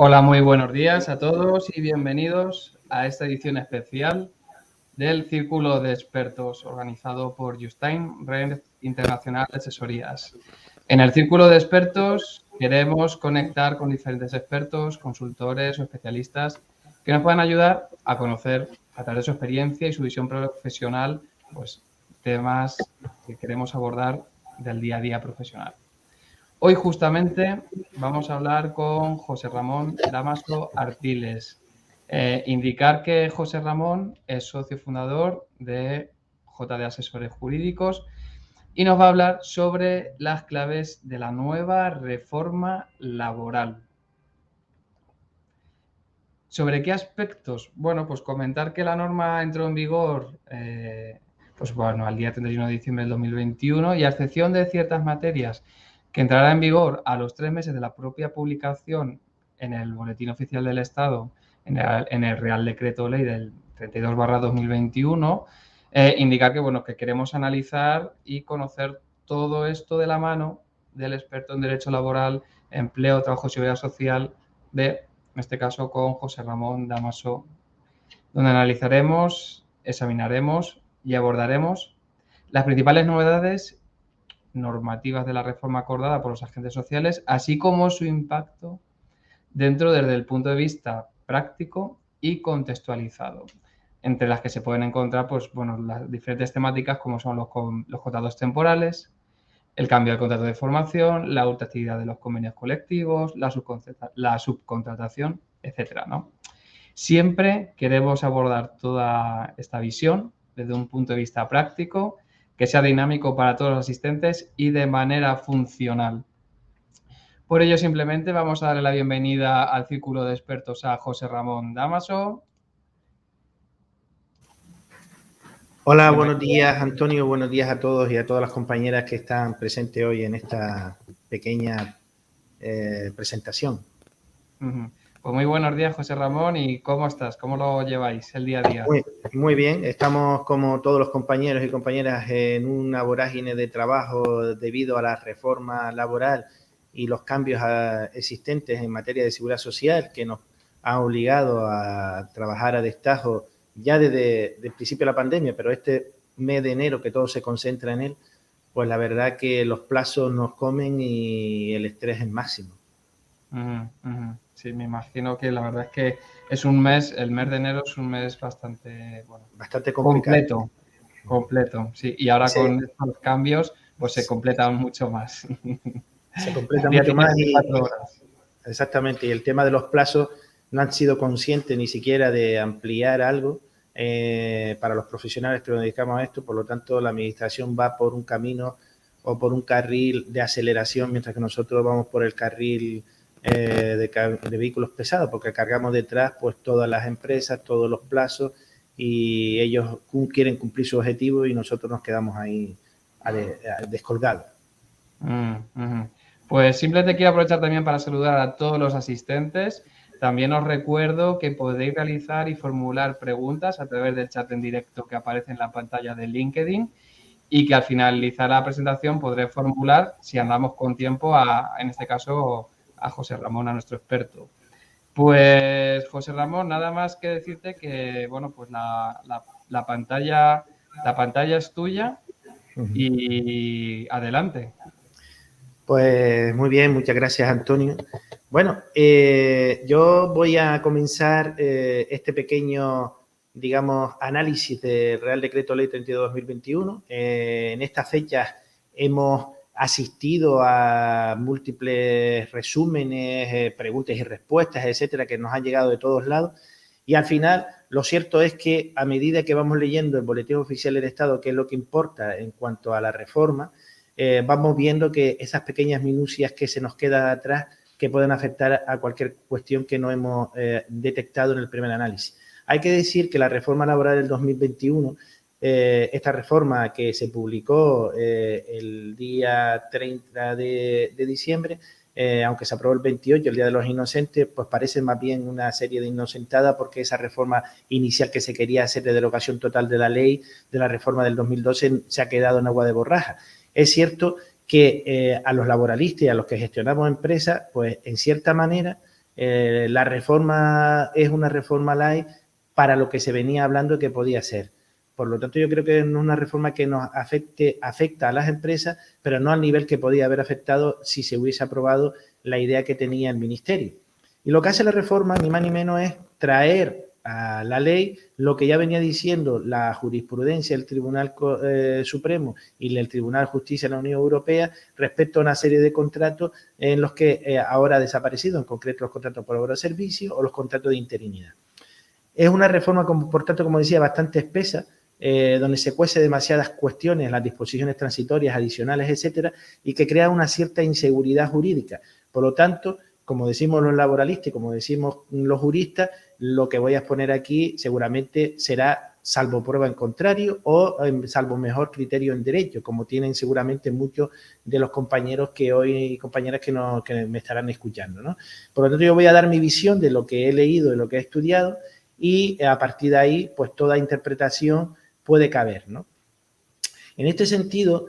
Hola, muy buenos días a todos y bienvenidos a esta edición especial del Círculo de Expertos organizado por Justain, Red Internacional de Asesorías. En el Círculo de Expertos queremos conectar con diferentes expertos, consultores o especialistas que nos puedan ayudar a conocer a través de su experiencia y su visión profesional, pues, temas que queremos abordar del día a día profesional. Hoy justamente vamos a hablar con José Ramón Dámaso Artiles. Indicar que José Ramón es socio fundador de JD Asesores Jurídicos y nos va a hablar sobre las claves de la nueva reforma laboral. ¿Sobre qué aspectos? Bueno, pues comentar que la norma entró en vigor al día 31 de diciembre del 2021 y a excepción de ciertas materias que entrará en vigor a los 3 meses de la propia publicación en el Boletín Oficial del Estado, en el Real Decreto Ley del 32/2021, indicar que, bueno, que queremos analizar y conocer todo esto de la mano del experto en Derecho Laboral, Empleo, Trabajo y Seguridad Social en este caso con José Ramón Dámaso, donde analizaremos, examinaremos y abordaremos las principales novedades normativas de la reforma acordada por los agentes sociales, así como su impacto desde el punto de vista práctico y contextualizado, entre las que se pueden encontrar las diferentes temáticas como son los contratos temporales, el cambio del contrato de formación, la ultraactividad de los convenios colectivos, la subcontratación, etcétera, ¿no? Siempre queremos abordar toda esta visión desde un punto de vista práctico, que sea dinámico para todos los asistentes y de manera funcional. Por ello, simplemente vamos a darle la bienvenida al Círculo de Expertos a José Ramón Dámaso. Hola, buenos días, Antonio. Buenos días a todos y a todas las compañeras que están presentes hoy en esta pequeña presentación. Pues muy buenos días, José Ramón. ¿Y cómo estás? ¿Cómo lo lleváis el día a día? Muy bien. Estamos, como todos los compañeros y compañeras, en una vorágine de trabajo debido a la reforma laboral y los cambios existentes en materia de seguridad social que nos han obligado a trabajar a destajo ya desde el principio de la pandemia, pero este mes de enero que todo se concentra en él, pues la verdad que los plazos nos comen y el estrés es máximo. Sí, me imagino que la verdad es que es un mes, el mes de enero es un mes bastante complicado. Completo, sí. Y ahora con estos cambios, pues se completan mucho más. Se completa mucho más. 24 horas. Exactamente, y el tema de los plazos no han sido conscientes ni siquiera de ampliar algo para los profesionales que nos dedicamos a esto, por lo tanto la administración va por un camino o por un carril de aceleración, mientras que nosotros vamos por el carril de vehículos pesados, porque cargamos detrás pues todas las empresas, todos los plazos, y ellos quieren cumplir su objetivo y nosotros nos quedamos ahí descolgados. Pues simplemente quiero aprovechar también para saludar a todos los asistentes. También os recuerdo que podéis realizar y formular preguntas a través del chat en directo que aparece en la pantalla de LinkedIn y que al finalizar la presentación podré formular, si andamos con tiempo, en este caso a José Ramón, a nuestro experto. Pues José Ramón, nada más que decirte que bueno, pues la pantalla es tuya y adelante. Pues muy bien, muchas gracias, Antonio. Bueno, yo voy a comenzar este pequeño, digamos, análisis del Real Decreto Ley 32/2021. En estas fechas hemos asistido a múltiples resúmenes, preguntas y respuestas, etcétera, que nos han llegado de todos lados. Y al final, lo cierto es que a medida que vamos leyendo el Boletín Oficial del Estado, que es lo que importa en cuanto a la reforma, vamos viendo que esas pequeñas minucias que se nos quedan atrás que pueden afectar a cualquier cuestión que no hemos detectado en el primer análisis. Hay que decir que la reforma laboral del 2021, esta reforma que se publicó el día 30 de diciembre, aunque se aprobó el 28, el Día de los Inocentes, pues parece más bien una serie de inocentadas, porque esa reforma inicial que se quería hacer de derogación total de la ley, de la reforma del 2012, se ha quedado en agua de borraja. Es cierto que a los laboralistas y a los que gestionamos empresas, pues en cierta manera La reforma es una reforma light para lo que se venía hablando que podía ser. Por lo tanto, yo creo que no es una reforma que nos afecta a las empresas, pero no al nivel que podía haber afectado si se hubiese aprobado la idea que tenía el Ministerio. Y lo que hace la reforma, ni más ni menos, es traer a la ley lo que ya venía diciendo la jurisprudencia del Tribunal Supremo y el Tribunal de Justicia de la Unión Europea respecto a una serie de contratos en los que ahora ha desaparecido, en concreto los contratos por obra o servicio o los contratos de interinidad. Es una reforma, por tanto, como decía, bastante espesa, donde se cuece demasiadas cuestiones, las disposiciones transitorias, adicionales, etcétera, y que crea una cierta inseguridad jurídica. Por lo tanto, como decimos los laboralistas y como decimos los juristas, lo que voy a exponer aquí seguramente será salvo prueba en contrario o salvo mejor criterio en derecho, como tienen seguramente muchos de los compañeros que hoy, compañeras que me estarán escuchando, ¿no? Por lo tanto, yo voy a dar mi visión de lo que he leído, de lo que he estudiado, y a partir de ahí, pues toda interpretación puede caber, ¿no? En este sentido,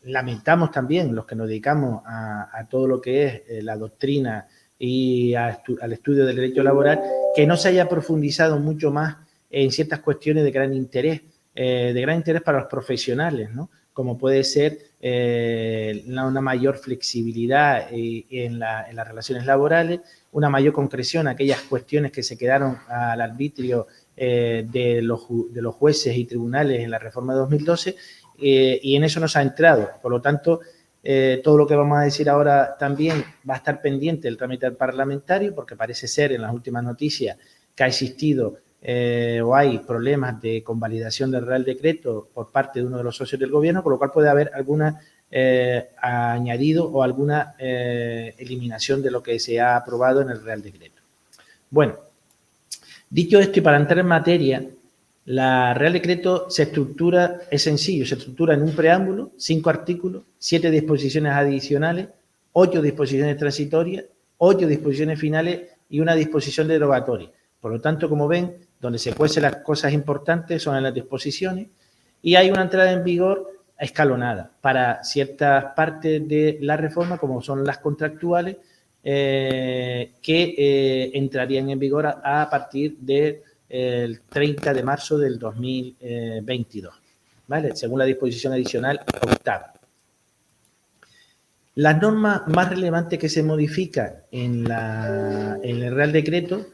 lamentamos también los que nos dedicamos a todo lo que es la doctrina y al estudio del derecho laboral, que no se haya profundizado mucho más en ciertas cuestiones de gran interés para los profesionales, ¿no? Como puede ser una mayor flexibilidad en las relaciones laborales, una mayor concreción a aquellas cuestiones que se quedaron al arbitrio de los jueces y tribunales en la reforma de 2012, y en eso nos ha entrado. Por lo tanto, todo lo que vamos a decir ahora también va a estar pendiente del trámite parlamentario, porque parece ser en las últimas noticias que ha existido o hay problemas de convalidación del Real Decreto por parte de uno de los socios del Gobierno, con lo cual puede haber alguna añadido o alguna eliminación de lo que se ha aprobado en el Real Decreto. Bueno, dicho esto y para entrar en materia, la Real Decreto es sencillo, se estructura en un preámbulo, 5 artículos, 7 disposiciones adicionales, 8 disposiciones transitorias, 8 disposiciones finales y una disposición derogatoria. Por lo tanto, como ven, donde se cuecen las cosas importantes son en las disposiciones y hay una entrada en vigor escalonada para ciertas partes de la reforma, como son las contractuales, que entrarían en vigor a partir del 30 de marzo del 2022, ¿vale? Según la disposición adicional octava. Las normas más relevantes que se modifican en el Real Decreto,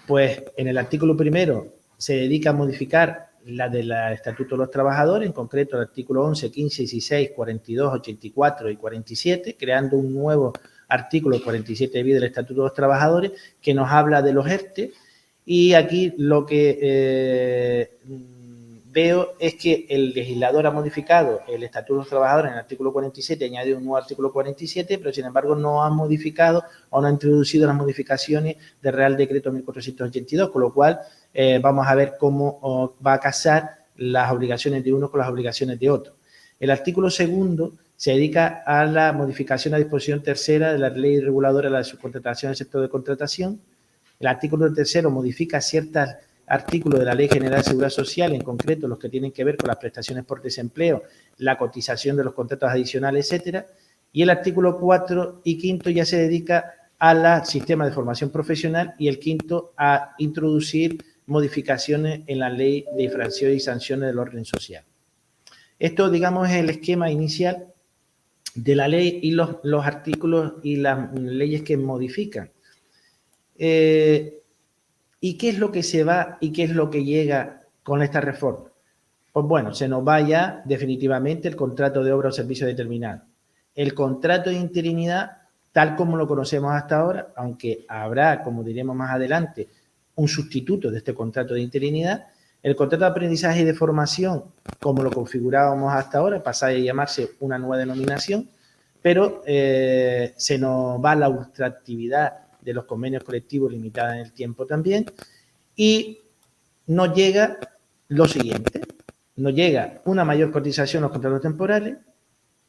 pues en el artículo primero se dedica a modificar la del Estatuto de los Trabajadores, en concreto el artículo 11, 15, 16, 42, 84 y 47, creando un nuevo artículo 47 bis del Estatuto de los Trabajadores que nos habla de los ERTE. Y aquí lo que veo es que el legislador ha modificado el Estatuto de los Trabajadores en el artículo 47, añadió un nuevo artículo 47, pero sin embargo no ha modificado o no ha introducido las modificaciones del Real Decreto 1482, con lo cual vamos a ver cómo va a casar las obligaciones de uno con las obligaciones de otro. El artículo segundo se dedica a la modificación a disposición tercera de la ley reguladora de la subcontratación en el sector de contratación. El artículo tercero modifica ciertos artículos de la Ley General de Seguridad Social, en concreto los que tienen que ver con las prestaciones por desempleo, la cotización de los contratos adicionales, etcétera. Y el artículo 4 y 5 ya se dedica al sistema de formación profesional y el 5 a introducir modificaciones en la Ley de infracciones y sanciones del orden social. Esto, digamos, es el esquema inicial de la ley y los artículos y las leyes que modifican. ¿Y qué es lo que se va y qué es lo que llega con esta reforma? Pues bueno, se nos va ya definitivamente el contrato de obra o servicio determinado. El contrato de interinidad, tal como lo conocemos hasta ahora, aunque habrá, como diremos más adelante, un sustituto de este contrato de interinidad, el contrato de aprendizaje y de formación, como lo configurábamos hasta ahora, pasa a llamarse una nueva denominación, pero se nos va la ultraactividad de los convenios colectivos limitada en el tiempo también, y nos llega lo siguiente, nos llega una mayor cotización a los contratos temporales,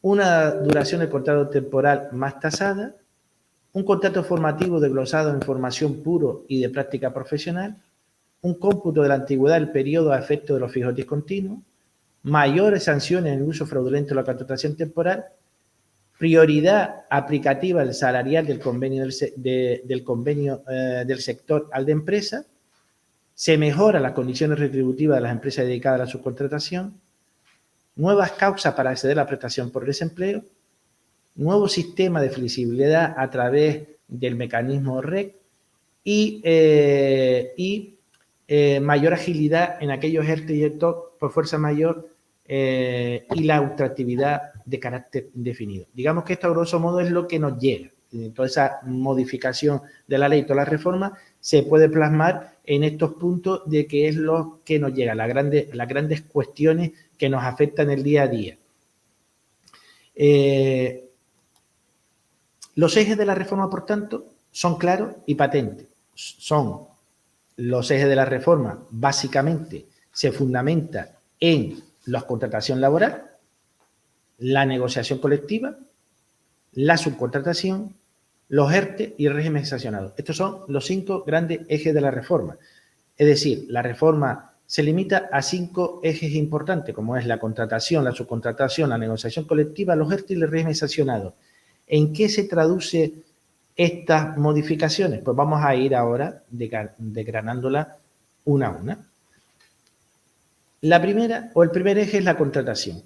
una duración del contrato temporal más tasada, un contrato formativo desglosado en formación puro y de práctica profesional, un cómputo de la antigüedad del periodo a efecto de los fijos discontinuos, mayores sanciones en el uso fraudulento de la contratación temporal, prioridad aplicativa del salarial del convenio del sector al de empresa, se mejoran las condiciones retributivas de las empresas dedicadas a la subcontratación, nuevas causas para acceder a la prestación por desempleo, nuevo sistema de flexibilidad a través del mecanismo REC y mayor agilidad en aquellos ERTE y ERTO por fuerza mayor y la ultraactividad de carácter indefinido. Digamos que esto, a grosso modo, es lo que nos llega. Toda esa modificación de la ley, toda la reforma, se puede plasmar en estos puntos de qué es lo que nos llega, las grandes cuestiones que nos afectan el día a día. Los ejes de la reforma, por tanto, son claros y patentes. Son los ejes de la reforma, básicamente, se fundamentan en la contratación laboral, la negociación colectiva, la subcontratación, los ERTE y el régimen sancionado. Estos son los 5 grandes ejes de la reforma. Es decir, la reforma se limita a 5 ejes importantes, como es la contratación, la subcontratación, la negociación colectiva, los ERTE y el régimen sancionado. ¿En qué se traduce estas modificaciones? Pues vamos a ir ahora desgranándolas una a una. La primera o el primer eje es la contratación.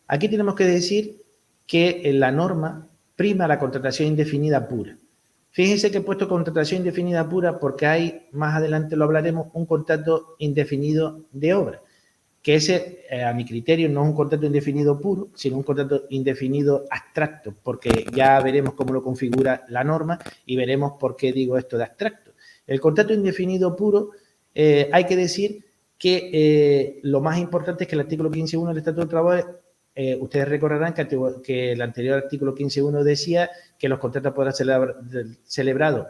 Aquí tenemos que decir que en la norma prima la contratación indefinida pura. Fíjense que he puesto contratación indefinida pura porque hay, más adelante lo hablaremos, un contrato indefinido de obra, que ese, a mi criterio, no es un contrato indefinido puro, sino un contrato indefinido abstracto, porque ya veremos cómo lo configura la norma y veremos por qué digo esto de abstracto. El contrato indefinido puro, hay que decir que lo más importante es que el artículo 15.1 del Estatuto del Trabajo, ustedes recordarán que el anterior artículo 15.1 decía que los contratos podrán ser celebrados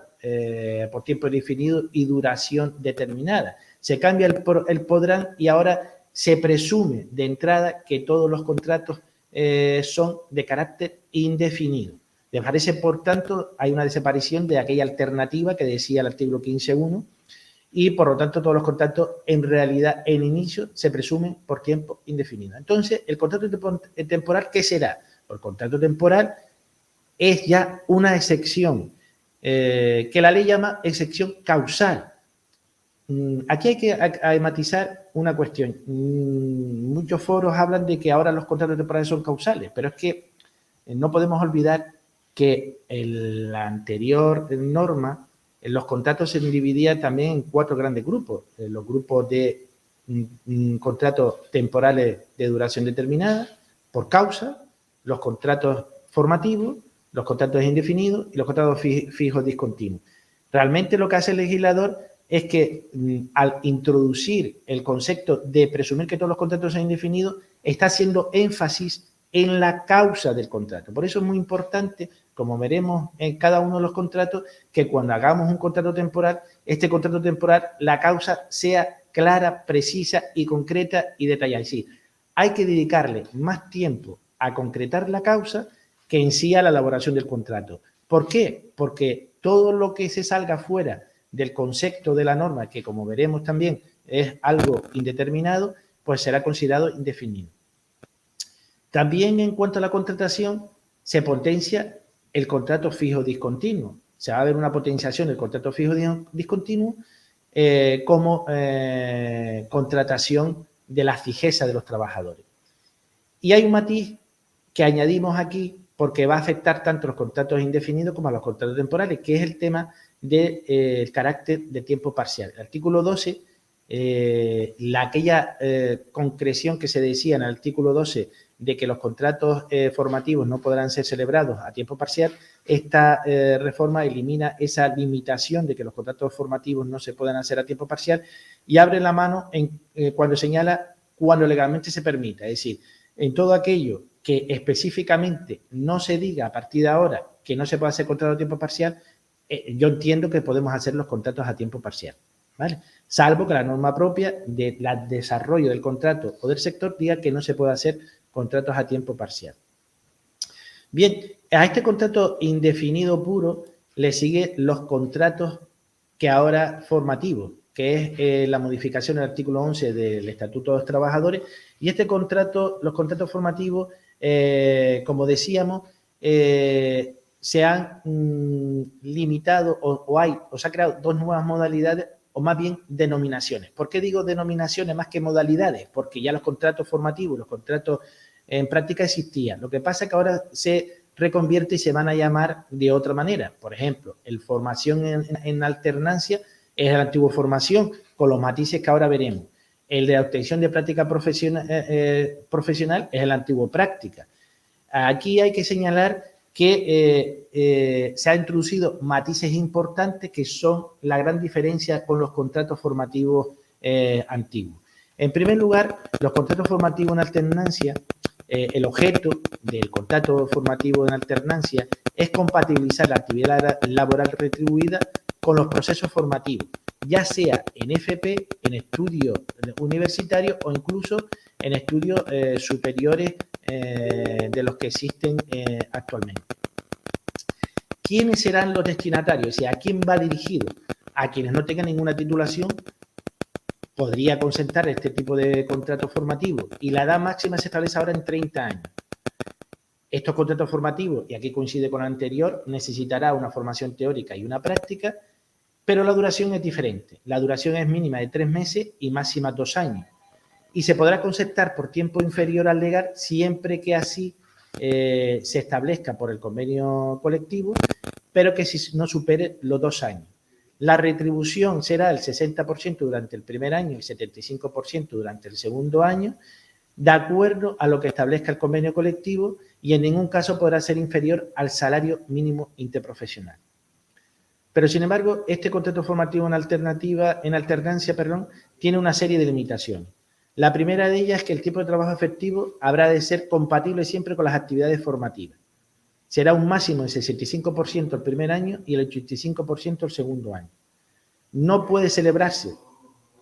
por tiempo indefinido y duración determinada. Se cambia el podrán y ahora se presume de entrada que todos los contratos son de carácter indefinido. Me parece, por tanto, hay una desaparición de aquella alternativa que decía el artículo 15.1 y, por lo tanto, todos los contratos en realidad en inicio se presumen por tiempo indefinido. Entonces, el contrato temporal, ¿qué será? El contrato temporal es ya una excepción que la ley llama excepción causal. Aquí hay que matizar una cuestión. Muchos foros hablan de que ahora los contratos temporales son causales, pero es que no podemos olvidar que en la anterior norma los contratos se dividían también en 4 grandes grupos. Los grupos de contratos temporales de duración determinada, por causa, los contratos formativos, los contratos indefinidos y los contratos fijos discontinuos. Realmente lo que hace el legislador es que al introducir el concepto de presumir que todos los contratos son indefinidos, está haciendo énfasis en la causa del contrato. Por eso es muy importante, como veremos en cada uno de los contratos, que cuando hagamos un contrato temporal, este contrato temporal, la causa sea clara, precisa y concreta y detallada. Es decir, hay que dedicarle más tiempo a concretar la causa que en sí a la elaboración del contrato. ¿Por qué? Porque todo lo que se salga fuera del concepto de la norma, que como veremos también es algo indeterminado, pues será considerado indefinido. También en cuanto a la contratación, se potencia el contrato fijo discontinuo. Se va a ver una potenciación del contrato fijo discontinuo como contratación de la fijeza de los trabajadores. Y hay un matiz que añadimos aquí porque va a afectar tanto a los contratos indefinidos como a los contratos temporales, que es el tema del carácter de tiempo parcial. El artículo 12, aquella concreción que se decía en el artículo 12 de que los contratos formativos no podrán ser celebrados a tiempo parcial, esta reforma elimina esa limitación de que los contratos formativos no se puedan hacer a tiempo parcial y abre la mano cuando señala cuando legalmente se permita. Es decir, en todo aquello que específicamente no se diga a partir de ahora que no se puede hacer contrato a tiempo parcial, yo entiendo que podemos hacer los contratos a tiempo parcial, ¿vale? Salvo que la norma propia del desarrollo del contrato o del sector diga que no se puede hacer contratos a tiempo parcial. Bien, a este contrato indefinido puro le siguen los contratos que ahora formativos, que es la modificación del artículo 11 del Estatuto de los Trabajadores. Y este contrato, los contratos formativos, como decíamos, se han limitado o se ha creado dos nuevas modalidades, o más bien denominaciones. ¿Por qué digo denominaciones más que modalidades? Porque ya los contratos formativos, los contratos en práctica existían. Lo que pasa es que ahora se reconvierte y se van a llamar de otra manera. Por ejemplo, el formación en alternancia es la antigua formación, con los matices que ahora veremos. El de obtención de práctica profesional es el antiguo práctica. Aquí hay que señalar que se han introducido matices importantes que son la gran diferencia con los contratos formativos antiguos. En primer lugar, los contratos formativos en alternancia, el objeto del contrato formativo en alternancia es compatibilizar la actividad laboral retribuida con los procesos formativos, ya sea en FP, en estudios universitarios o incluso en estudios superiores de los que existen actualmente. ¿Quiénes serán los destinatarios? O sea, ¿a quién va dirigido? A quienes no tengan ninguna titulación, podría consentar este tipo de contrato formativo y la edad máxima se establece ahora en 30 años. Estos contratos formativos, y aquí coincide con lo anterior, necesitará una formación teórica y una práctica, pero la duración es diferente. La duración es mínima de 3 meses y máxima 2 años. Y se podrá concertar por tiempo inferior al legal siempre que así se establezca por el convenio colectivo, pero que si no supere los 2 años. La retribución será el 60% durante el primer año y el 75% durante el segundo año, de acuerdo a lo que establezca el convenio colectivo, y en ningún caso podrá ser inferior al salario mínimo interprofesional. Pero, sin embargo, este contrato formativo en alternancia, tiene una serie de limitaciones. La primera de ellas es que el tiempo de trabajo efectivo habrá de ser compatible siempre con las actividades formativas. Será un máximo del 65% el primer año y el 85% el segundo año. No puede celebrarse,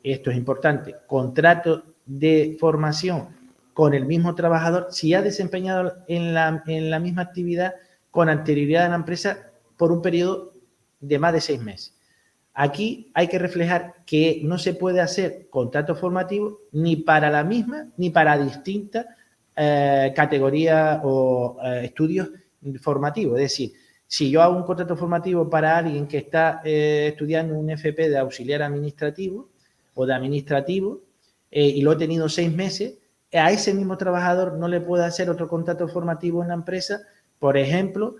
esto es importante, contrato de formación con el mismo trabajador si ha desempeñado en la misma actividad con anterioridad a la empresa por un periodo de más de 6 meses. Aquí hay que reflejar que no se puede hacer contrato formativo ni para la misma ni para distintas categorías o estudios formativos. Es decir, si yo hago un contrato formativo para alguien que está estudiando un FP de auxiliar administrativo o de administrativo y lo he tenido 6 meses, a ese mismo trabajador no le puedo hacer otro contrato formativo en la empresa, por ejemplo,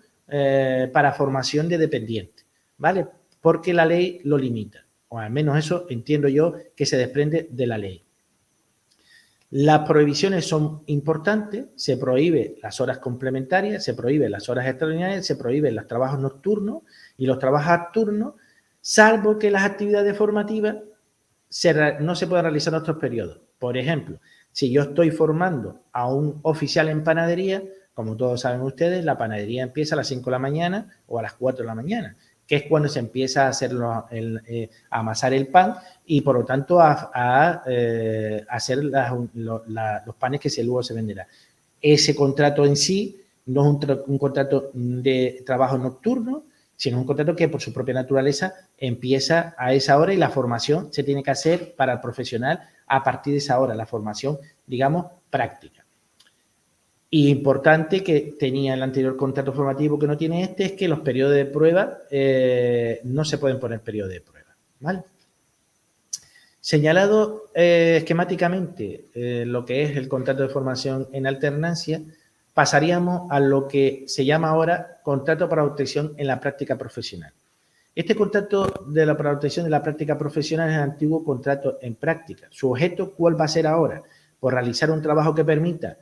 para formación de dependiente, ¿vale? Porque la ley lo limita, o al menos eso entiendo yo que se desprende de la ley. Las prohibiciones son importantes, se prohíben las horas complementarias, se prohíben las horas extraordinarias, se prohíben los trabajos nocturnos y los trabajos nocturnos, salvo que las actividades formativas no se puedan realizar en otros periodos. Por ejemplo, si yo estoy formando a un oficial en panadería, como todos saben ustedes, la panadería empieza a las 5 de la mañana o a las 4 de la mañana, que es cuando se empieza a hacer a amasar el pan y, por lo tanto, a hacer los panes que luego se venderán. Ese contrato en sí no es un contrato de trabajo nocturno, sino un contrato que, por su propia naturaleza, empieza a esa hora y la formación se tiene que hacer para el profesional a partir de esa hora, la formación, digamos, práctica. Y importante que tenía el anterior contrato formativo que no tiene este, es que los periodos de prueba no se pueden poner periodos de prueba, ¿vale? Señalado esquemáticamente lo que es el contrato de formación en alternancia, pasaríamos a lo que se llama ahora contrato para obtención en la práctica profesional. Este contrato para obtención de la práctica profesional es el antiguo contrato en práctica. Su objeto, ¿cuál va a ser ahora? Por realizar un trabajo que permita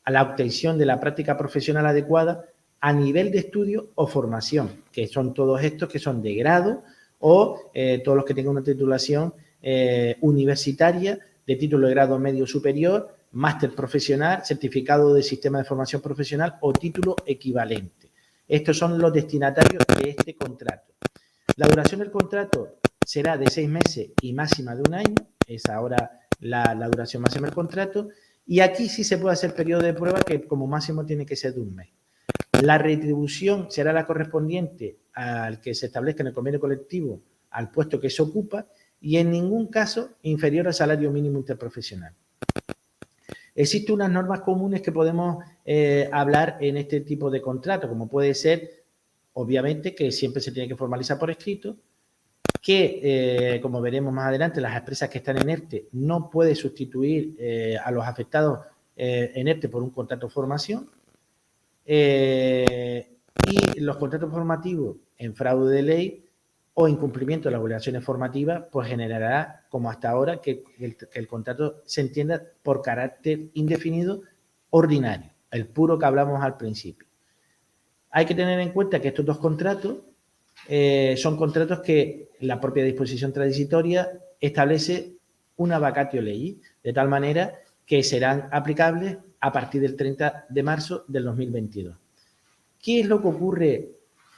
a la obtención de la práctica profesional adecuada a nivel de estudio o formación, que son todos estos que son de grado o todos los que tengan una titulación universitaria, de título de grado medio superior, máster profesional, certificado de sistema de formación profesional o título equivalente. Estos son los destinatarios de este contrato. La duración del contrato será de 6 meses y máxima de 1 año, es ahora la duración máxima del contrato, y aquí sí se puede hacer periodo de prueba que como máximo tiene que ser de 1 mes. La retribución será la correspondiente al que se establezca en el convenio colectivo al puesto que se ocupa y en ningún caso inferior al salario mínimo interprofesional. Existen unas normas comunes que podemos hablar en este tipo de contrato, como puede ser, obviamente, que siempre se tiene que formalizar por escrito, que, como veremos más adelante, las empresas que están en ERTE no puede sustituir a los afectados en ERTE por un contrato de formación, y los contratos formativos en fraude de ley o incumplimiento de las obligaciones formativas, pues generará, como hasta ahora, que el contrato se entienda por carácter indefinido ordinario, el puro que hablamos al principio. Hay que tener en cuenta que estos dos contratos son contratos que la propia disposición transitoria establece una vacatio legis, de tal manera que serán aplicables a partir del 30 de marzo del 2022. ¿Qué es lo que ocurre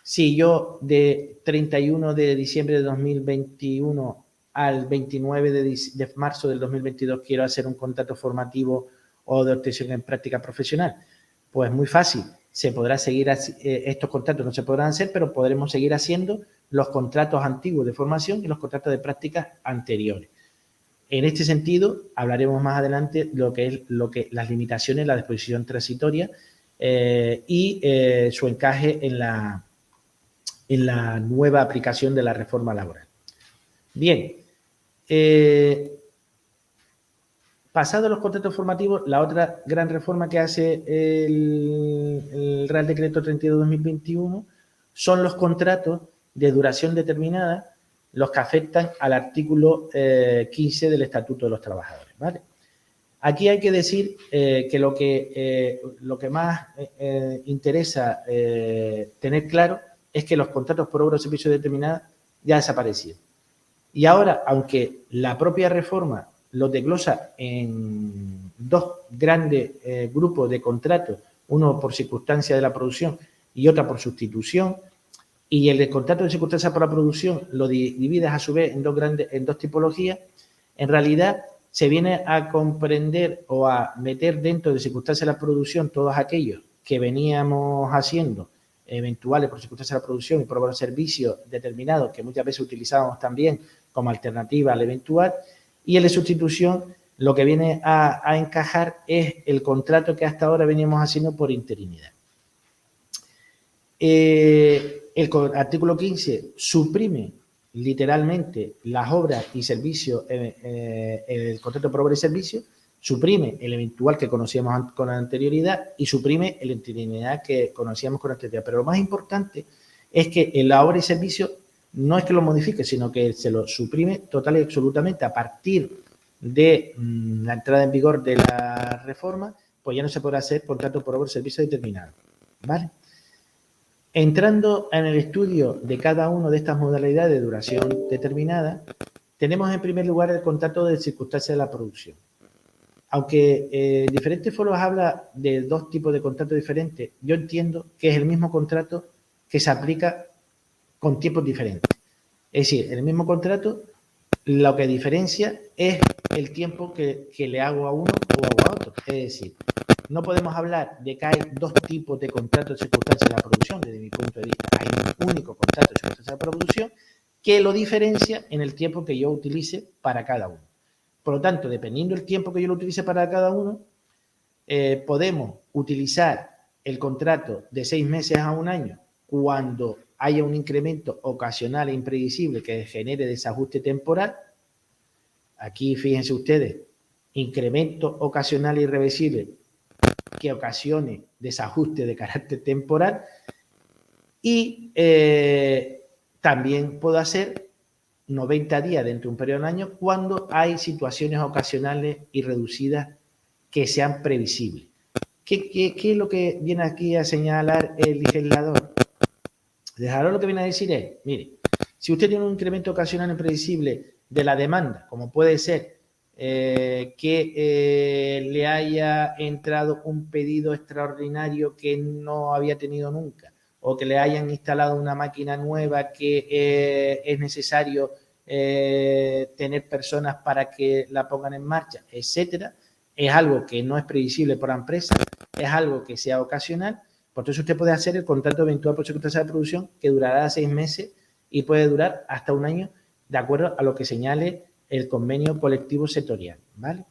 si yo de 31 de diciembre de 2021 al 29 de marzo del 2022 quiero hacer un contrato formativo o de obtención en práctica profesional? Pues muy fácil, se podrá seguir, estos contratos no se podrán hacer, pero podremos seguir haciendo los contratos antiguos de formación y los contratos de prácticas anteriores. En este sentido, hablaremos más adelante de las limitaciones, la disposición transitoria y su encaje en la nueva aplicación de la reforma laboral. Bien, pasados los contratos formativos, la otra gran reforma que hace el Real Decreto 32/2021 son los contratos de duración determinada, los que afectan al artículo 15 del Estatuto de los Trabajadores, ¿vale? Aquí hay que decir que lo que más interesa tener claro es que los contratos por obra o servicio determinada ya desaparecieron. Y ahora, aunque la propia reforma los desglosa en dos grandes grupos de contratos, uno por circunstancia de la producción y otra por sustitución, y el contrato de circunstancia por la producción lo divide a su vez en dos tipologías, en realidad se viene a comprender o a meter dentro de circunstancias de la producción todos aquellos que veníamos haciendo eventuales por circunstancias de la producción y por obra o servicio determinados que muchas veces utilizábamos también como alternativa al eventual, y el de sustitución lo que viene a encajar es el contrato que hasta ahora veníamos haciendo por interinidad. El artículo 15 suprime literalmente las obras y servicios, el contrato por obra y servicio, suprime el eventual que conocíamos con anterioridad y suprime el interinidad que conocíamos con anterioridad. Pero lo más importante es que en la obra y servicio no es que lo modifique, sino que se lo suprime total y absolutamente a partir de la entrada en vigor de la reforma, pues ya no se podrá hacer contrato por obra y servicio determinado, ¿vale? Entrando en el estudio de cada una de estas modalidades de duración determinada, tenemos en primer lugar el contrato de circunstancia de la producción. Aunque en diferentes foros habla de dos tipos de contratos diferentes, yo entiendo que es el mismo contrato que se aplica con tiempos diferentes. Es decir, en el mismo contrato, lo que diferencia es el tiempo que le hago a uno o hago a otro. Es decir, no podemos hablar de que hay dos tipos de contratos de circunstancia de la producción. Desde mi punto de vista, hay un único contrato de circunstancia de la producción que lo diferencia en el tiempo que yo utilice para cada uno. Por lo tanto, dependiendo del tiempo que yo lo utilice para cada uno, podemos utilizar el contrato de 6 meses a un año cuando haya un incremento ocasional e impredecible que genere desajuste temporal. Aquí, fíjense ustedes, incremento ocasional e irreversible que ocasione desajuste de carácter temporal, y también puedo hacer 90 días dentro de un periodo de un año cuando hay situaciones ocasionales y reducidas que sean previsibles. ¿Qué es lo que viene aquí a señalar el legislador? El legislador lo que viene a decir es, mire, si usted tiene un incremento ocasional imprevisible de la demanda, como puede ser que le haya entrado un pedido extraordinario que no había tenido nunca, o que le hayan instalado una máquina nueva que es necesario tener personas para que la pongan en marcha, etcétera, es algo que no es previsible por la empresa, es algo que sea ocasional. Por eso usted puede hacer el contrato eventual por circunstancia de producción que durará 6 meses y puede durar hasta un año, de acuerdo a lo que señale el convenio colectivo sectorial, ¿vale?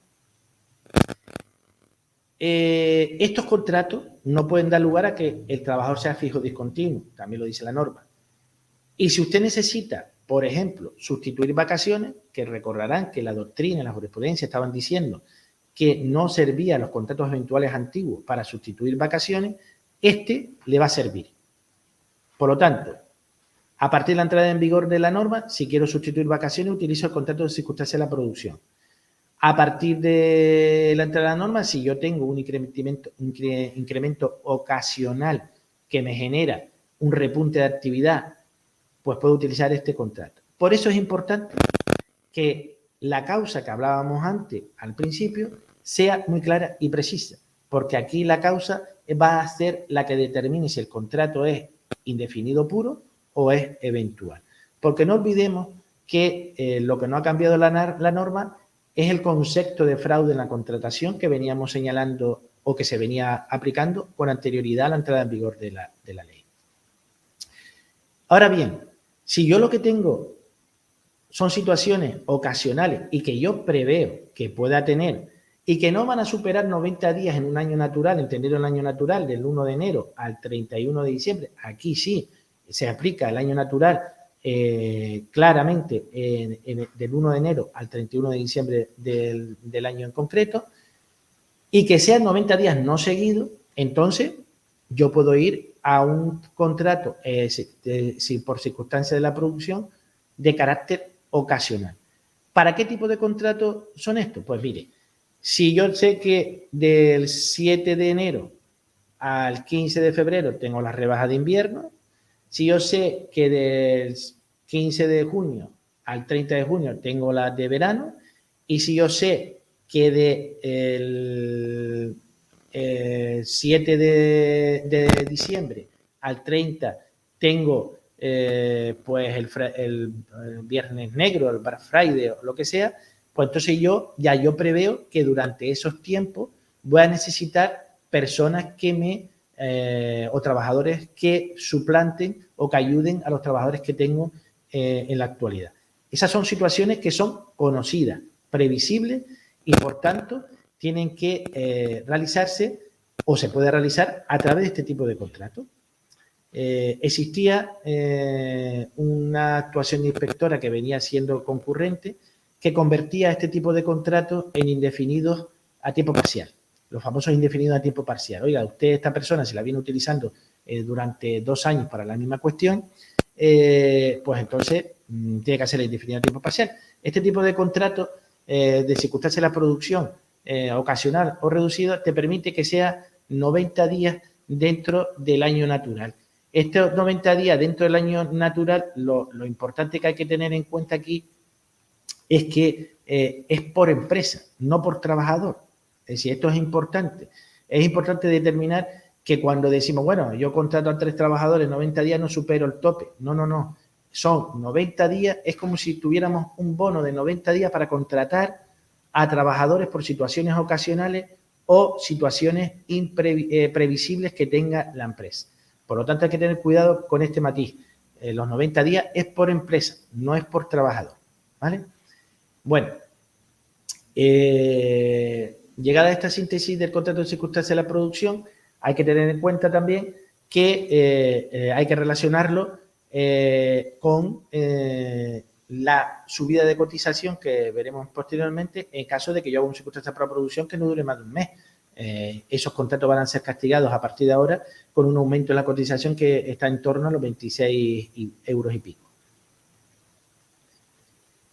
Estos contratos no pueden dar lugar a que el trabajador sea fijo discontinuo, también lo dice la norma. Y si usted necesita, por ejemplo, sustituir vacaciones, que recordarán que la doctrina y la jurisprudencia estaban diciendo que no servían los contratos eventuales antiguos para sustituir vacaciones, este le va a servir. Por lo tanto, a partir de la entrada en vigor de la norma, si quiero sustituir vacaciones, utilizo el contrato de circunstancia de la producción. A partir de la entrada de la norma, si yo tengo un incremento ocasional que me genera un repunte de actividad, pues puedo utilizar este contrato. Por eso es importante que la causa que hablábamos antes, al principio, sea muy clara y precisa, porque aquí la causa va a ser la que determine si el contrato es indefinido puro o es eventual. Porque no olvidemos que lo que no ha cambiado la norma es el concepto de fraude en la contratación que veníamos señalando o que se venía aplicando con anterioridad a la entrada en vigor de la ley. Ahora bien, si yo lo que tengo son situaciones ocasionales y que yo preveo que pueda tener y que no van a superar 90 días en un año natural, entendido el año natural del 1 de enero al 31 de diciembre, aquí sí se aplica el año natural claramente del 1 de enero al 31 de diciembre del año en concreto, y que sean 90 días no seguidos, entonces yo puedo ir a un contrato por circunstancia de la producción de carácter ocasional. ¿Para qué tipo de contratos son estos? Pues mire, si yo sé que del 7 de enero al 15 de febrero tengo la rebaja de invierno, si yo sé que del 15 de junio al 30 de junio tengo la de verano, y si yo sé que del 7 de diciembre al 30 tengo pues el viernes negro, el Black Friday o lo que sea, pues entonces yo preveo que durante esos tiempos voy a necesitar personas que o trabajadores que suplanten o que ayuden a los trabajadores que tengo en la actualidad. Esas son situaciones que son conocidas, previsibles y por tanto tienen que realizarse o se puede realizar a través de este tipo de contratos. Existía una actuación inspectora que venía siendo concurrente que convertía este tipo de contratos en indefinidos a tiempo parcial, los famosos indefinidos a tiempo parcial. Oiga, usted, esta persona, se la viene utilizando durante 2 años para la misma cuestión, pues entonces tiene que hacer el indefinido a tiempo parcial. Este tipo de contratos de circunstancia de la producción ocasional o reducido te permite que sea 90 días dentro del año natural. Estos 90 días dentro del año natural, lo importante que hay que tener en cuenta aquí es que es por empresa, no por trabajador. Es decir, esto es importante. Es importante determinar que cuando decimos, bueno, yo contrato a 3 trabajadores, 90 días no supero el tope. No, no, no. Son 90 días, es como si tuviéramos un bono de 90 días para contratar a trabajadores por situaciones ocasionales o situaciones previsibles que tenga la empresa. Por lo tanto, hay que tener cuidado con este matiz. Los 90 días es por empresa, no es por trabajador. ¿Vale? Bueno, llegada a esta síntesis del contrato de circunstancia de la producción, hay que tener en cuenta también que hay que relacionarlo con la subida de cotización que veremos posteriormente en caso de que yo haga una circunstancia para producción que no dure más de un mes. Esos contratos van a ser castigados a partir de ahora con un aumento en la cotización que está en torno a los 26 euros y pico.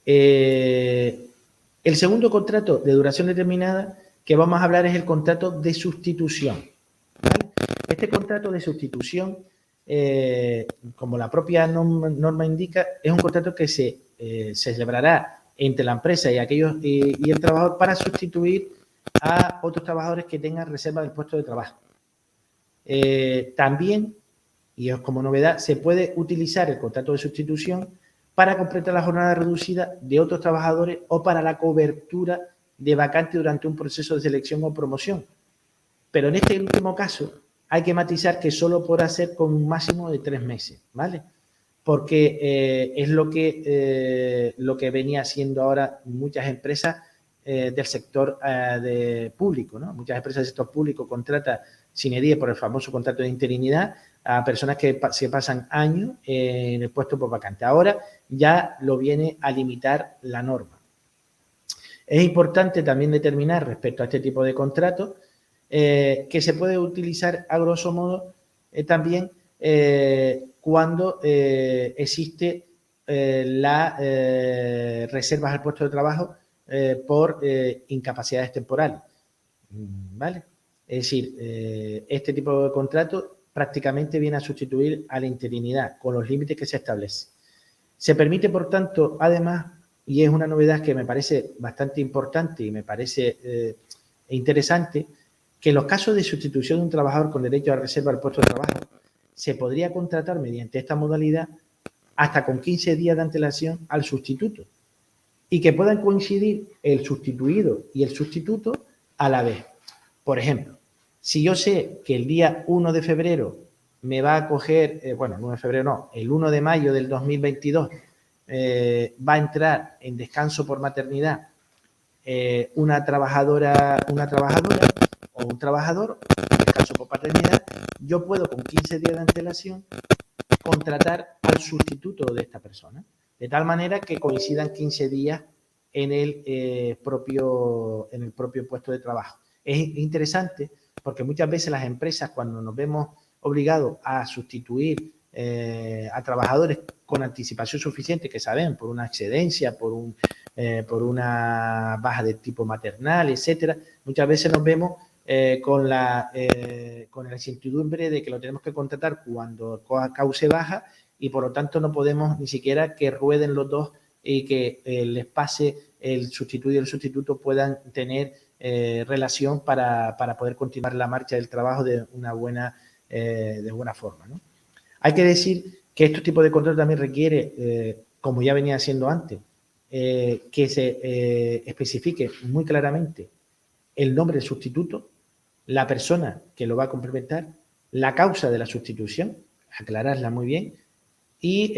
El segundo contrato de duración determinada que vamos a hablar es el contrato de sustitución. ¿Vale? Este contrato de sustitución, como la propia norma indica, es un contrato que se celebrará entre la empresa y el trabajador para sustituir a otros trabajadores que tengan reserva del puesto de trabajo. También, y como novedad, se puede utilizar el contrato de sustitución para completar la jornada reducida de otros trabajadores o para la cobertura de vacante durante un proceso de selección o promoción. Pero en este último caso hay que matizar que solo podrá ser con un máximo de 3 meses, ¿vale? Porque es lo que venía haciendo ahora muchas empresas del sector público, ¿no? Muchas empresas del sector público contratan sine die por el famoso contrato de interinidad a personas que se pasan años en el puesto por vacante. Ahora ya lo viene a limitar la norma. Es importante también determinar respecto a este tipo de contratos que se puede utilizar a grosso modo también cuando existe la reservas al puesto de trabajo por incapacidades temporales, ¿vale? Es decir, este tipo de contrato prácticamente viene a sustituir a la interinidad con los límites que se establece. Se permite, por tanto, además, y es una novedad que me parece bastante importante y me parece interesante, que en los casos de sustitución de un trabajador con derecho a reserva al puesto de trabajo, se podría contratar mediante esta modalidad hasta con 15 días de antelación al sustituto y que puedan coincidir el sustituido y el sustituto a la vez. Por ejemplo, si yo sé que el día 1 de febrero me va a coger, bueno, el 1 de febrero no, el 1 de mayo del 2022 va a entrar en descanso por maternidad una trabajadora o un trabajador, en descanso por paternidad, yo puedo con 15 días de antelación contratar al sustituto de esta persona, de tal manera que coincidan 15 días en el propio puesto de trabajo. Es interesante porque muchas veces las empresas, cuando nos vemos obligados a sustituir a trabajadores con anticipación suficiente, que saben, por una excedencia, por una baja de tipo maternal, etcétera, muchas veces nos vemos con la incertidumbre de que lo tenemos que contratar cuando cause baja y por lo tanto no podemos ni siquiera que rueden los dos y que les pase el sustituto y el sustituto puedan tener relación para poder continuar la marcha del trabajo de buena forma, ¿no? Hay que decir que este tipo de contrato también requiere, como ya venía haciendo antes, que se especifique muy claramente el nombre del sustituto, la persona que lo va a complementar, la causa de la sustitución, aclararla muy bien, y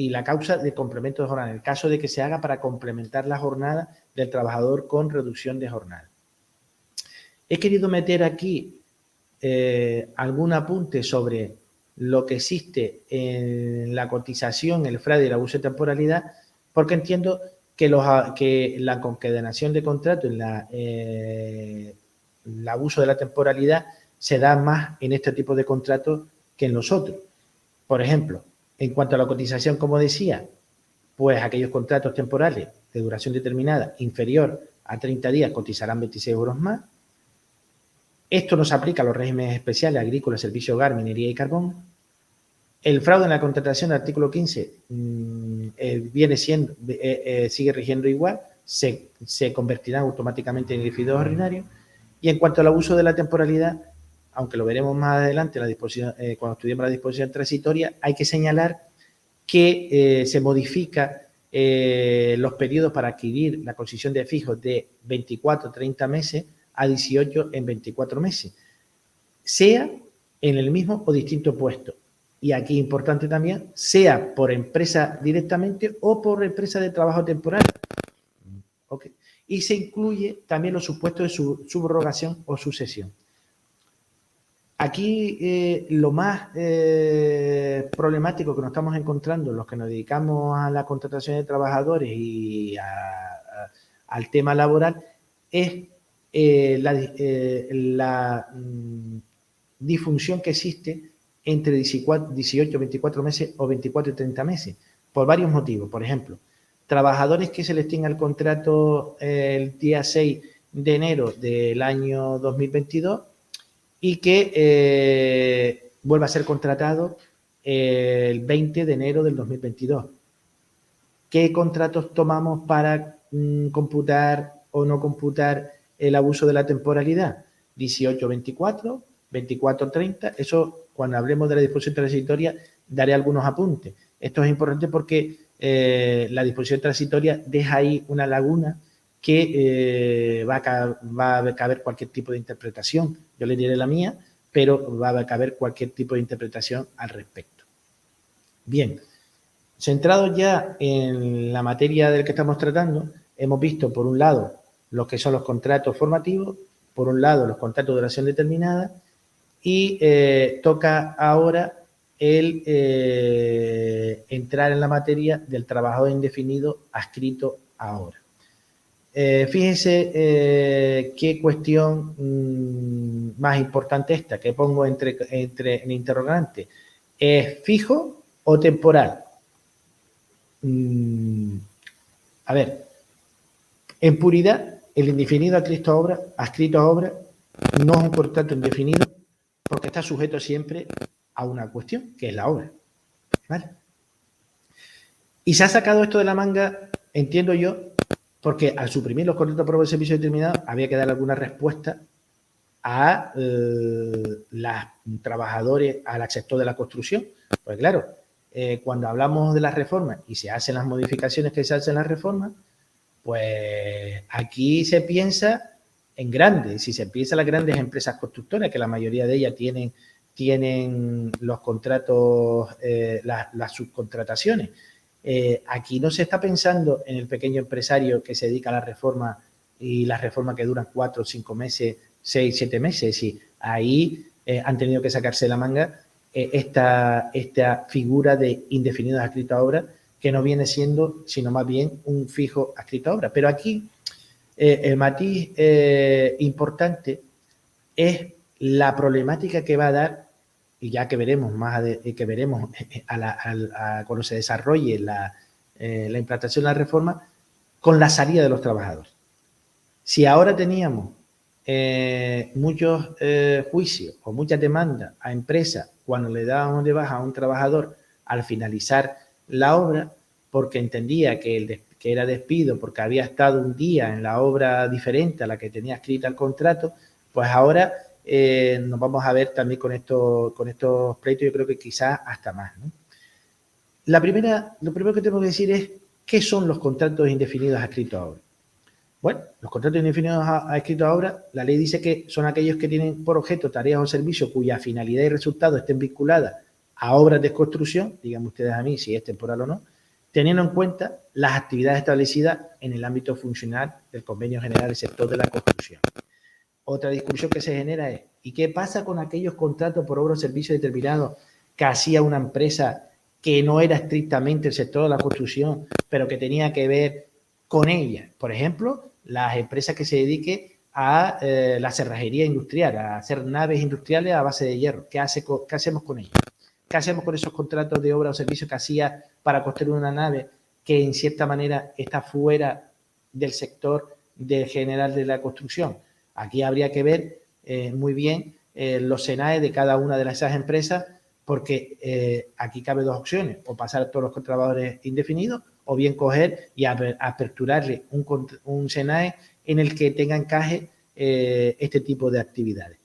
la causa de complemento de jornada, en el caso de que se haga para complementar la jornada del trabajador con reducción de jornada. He querido meter aquí algún apunte sobre lo que existe en la cotización, el fraude y el abuso de temporalidad, porque entiendo que la concatenación de contratos y el abuso de la temporalidad se da más en este tipo de contratos que en los otros. Por ejemplo, en cuanto a la cotización, como decía, pues aquellos contratos temporales de duración determinada inferior a 30 días cotizarán 26 euros más. Esto no se aplica a los regímenes especiales, agrícola, servicio hogar, minería y carbón. El fraude en la contratación del artículo 15 sigue rigiendo igual, se convertirá automáticamente en indefinidos ordinarios. Y en cuanto al abuso de la temporalidad, aunque lo veremos más adelante cuando estudiemos la disposición transitoria, hay que señalar que se modifica los periodos para adquirir la concesión de fijos de 24 30 meses a 18 en 24 meses, sea en el mismo o distinto puesto. Y aquí importante también, sea por empresa directamente o por empresa de trabajo temporal. Okay. Y se incluye también los supuestos de subrogación o sucesión. Aquí lo más problemático que nos estamos encontrando los que nos dedicamos a la contratación de trabajadores y al tema laboral es la disfunción que existe entre 18, 24 meses o 24 y 30 meses, por varios motivos. Por ejemplo, trabajadores que se les tenga el contrato el día 6 de enero del año 2022 y que vuelva a ser contratado el 20 de enero del 2022. ¿Qué contratos tomamos para computar o no computar el abuso de la temporalidad? 18-24, 24-30, eso cuando hablemos de la disposición transitoria daré algunos apuntes. Esto es importante porque la disposición transitoria deja ahí una laguna que va a caber cualquier tipo de interpretación. Yo le diré la mía, pero va a caber cualquier tipo de interpretación al respecto. Bien, centrados ya en la materia del que estamos tratando, hemos visto, por un lado, lo que son los contratos formativos, por un lado, los contratos de duración determinada, y toca ahora el entrar en la materia del trabajador indefinido adscrito a obra. Fíjense qué cuestión más importante esta, que pongo en interrogante. ¿Es fijo o temporal? A ver, en puridad, el indefinido adscrito a obra no es un contrato indefinido porque está sujeto siempre a una cuestión, que es la obra. ¿Vale? Y se ha sacado esto de la manga, entiendo yo, porque al suprimir los contratos por obra de servicio determinado había que dar alguna respuesta a los trabajadores, al sector de la construcción. Pues claro, cuando hablamos de las reformas y se hacen las modificaciones que se hacen en las reformas, pues aquí se piensa en grande. Si se piensa en las grandes empresas constructoras, que la mayoría de ellas tienen los contratos, las subcontrataciones. Aquí no se está pensando en el pequeño empresario que se dedica a la reforma y las reformas que duran 4 o 5 meses, 6, 7 meses. Y ahí han tenido que sacarse de la manga esta figura de indefinidos adscritos a obra, que no viene siendo, sino más bien un fijo adscrito a obra. Pero aquí el matiz importante es la problemática que va a dar, y ya que veremos cuando se desarrolle la implantación de la reforma, con la salida de los trabajadores. Si ahora teníamos muchos juicios o muchas demandas a empresas cuando le dábamos de baja a un trabajador al finalizar la obra, porque entendía que era despido porque había estado un día en la obra diferente a la que tenía escrita el contrato, pues ahora nos vamos a ver también con estos pleitos, yo creo que quizás hasta más, ¿no? Lo primero que tengo que decir es ¿qué son los contratos indefinidos adscritos a obra? Bueno, los contratos indefinidos adscritos a obra, la ley dice que son aquellos que tienen por objeto tareas o servicios cuya finalidad y resultado estén vinculadas a obras de construcción, díganme ustedes a mí si es temporal o no, teniendo en cuenta las actividades establecidas en el ámbito funcional del Convenio General del Sector de la Construcción. Otra discusión que se genera es ¿y qué pasa con aquellos contratos por obra o servicio determinados que hacía una empresa que no era estrictamente el sector de la construcción, pero que tenía que ver con ella? Por ejemplo, las empresas que se dediquen a la cerrajería industrial, a hacer naves industriales a base de hierro. ¿Qué hacemos con ellos? ¿Qué hacemos con esos contratos de obra o servicio que hacía para construir una nave que en cierta manera está fuera del sector general de la construcción? Aquí habría que ver muy bien los SENAE de cada una de esas empresas, porque aquí cabe dos opciones, o pasar a todos los trabajadores indefinidos, o bien coger y aperturarle un SENAE en el que tenga encaje este tipo de actividades.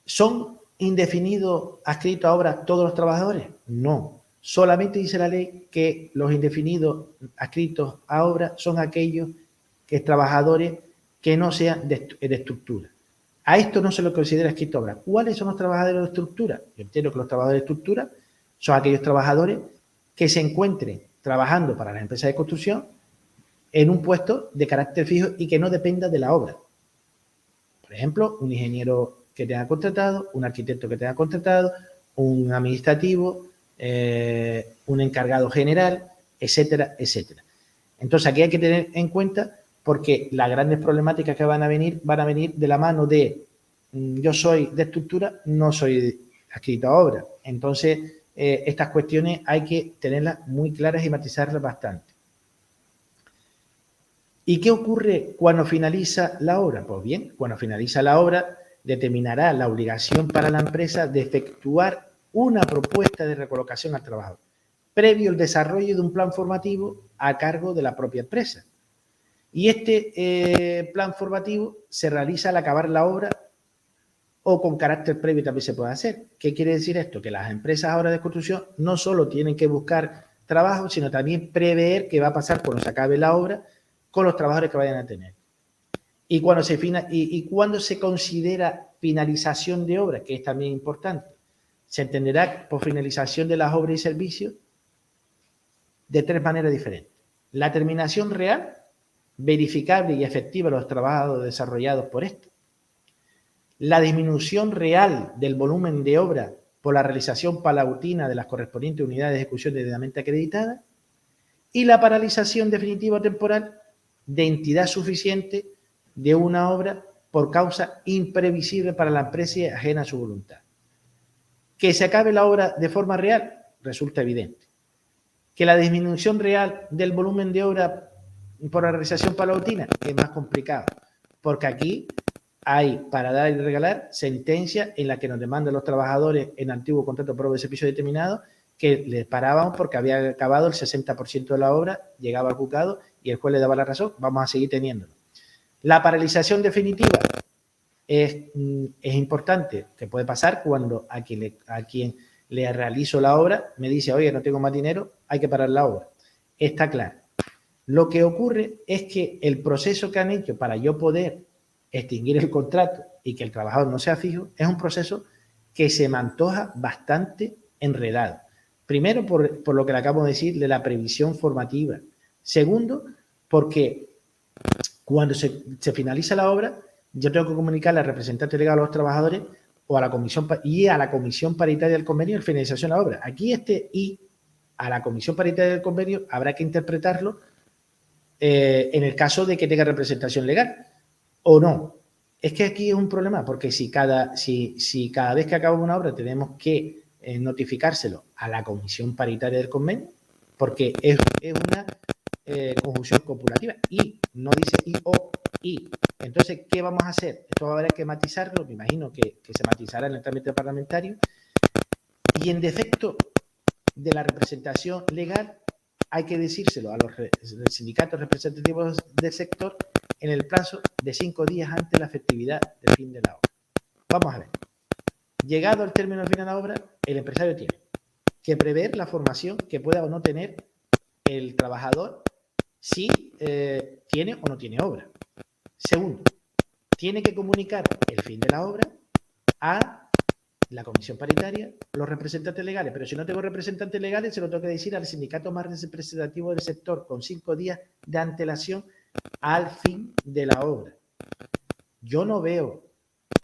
¿Son indefinidos adscritos a obra todos los trabajadores? No. Solamente dice la ley que los indefinidos adscritos a obra son aquellos trabajadores que no sean de estructura. A esto no se lo considera adscrito a obra. ¿Cuáles son los trabajadores de estructura? Yo entiendo que los trabajadores de estructura son aquellos trabajadores que se encuentren trabajando para las empresas de construcción en un puesto de carácter fijo y que no dependa de la obra. Por ejemplo, un ingeniero que tenga contratado, un arquitecto que tenga contratado, un administrativo, un encargado general, etcétera, etcétera. Entonces, aquí hay que tener en cuenta, porque las grandes problemáticas que van a venir de la mano de yo soy de estructura, no soy adscrito a obra. Entonces, estas cuestiones hay que tenerlas muy claras y matizarlas bastante. ¿Y qué ocurre cuando finaliza la obra? Pues bien, cuando finaliza la obra, determinará la obligación para la empresa de efectuar una propuesta de recolocación al trabajador, previo al desarrollo de un plan formativo a cargo de la propia empresa. Y este plan formativo se realiza al acabar la obra o con carácter previo también se puede hacer. ¿Qué quiere decir esto? Que las empresas ahora de construcción no solo tienen que buscar trabajo, sino también prever qué va a pasar cuando se acabe la obra con los trabajadores que vayan a tener. Y cuando se considera finalización de obra, que es también importante, se entenderá por finalización de las obras y servicios de tres maneras diferentes. la terminación real, verificable y efectiva de los trabajos desarrollados por esto, la disminución real del volumen de obra por la realización paulatina de las correspondientes unidades de ejecución debidamente acreditadas y la paralización definitiva o temporal de entidad suficiente de una obra por causa imprevisible para la empresa y ajena a su voluntad. Que se acabe la obra de forma real resulta evidente. Que la disminución real del volumen de obra por la realización paulatina es más complicado, porque aquí hay, para dar y regalar, sentencias en las que nos demandan los trabajadores en antiguo contrato por obra de servicio determinado que les parábamos porque había acabado el 60% de la obra, llegaba al juzgado y el juez le daba la razón, vamos a seguir teniéndolo. La paralización definitiva es importante, que puede pasar cuando a quien le realizo la obra me dice, oye, no tengo más dinero, hay que parar la obra. Está claro. Lo que ocurre es que el proceso que han hecho para yo poder extinguir el contrato y que el trabajador no sea fijo es un proceso que se me antoja bastante enredado. Primero, por lo que le acabo de decir de la previsión formativa. Segundo, porque cuando se finaliza la obra, yo tengo que comunicarle al representante legal a los trabajadores o a la comisión paritaria del convenio de finalización de la obra. Aquí a la comisión paritaria del convenio habrá que interpretarlo en el caso de que tenga representación legal o no. Es que aquí es un problema, porque si cada vez que acaba una obra tenemos que notificárselo a la comisión paritaria del convenio, porque es una conjunción copulativa y no dice y o y. Entonces, ¿qué vamos a hacer? Esto habrá que matizarlo, me imagino que se matizará en el trámite parlamentario, y en defecto de la representación legal hay que decírselo a los sindicatos representativos del sector en el plazo de 5 días antes de la efectividad del fin de la obra. Vamos a ver. Llegado al término del fin de la obra, el empresario tiene que prever la formación que pueda o no tener el trabajador si tiene o no tiene obra. Segundo, tiene que comunicar el fin de la obra a la comisión paritaria, los representantes legales, pero si no tengo representantes legales, se lo tengo que decir al sindicato más representativo del sector con 5 días de antelación al fin de la obra. Yo no veo,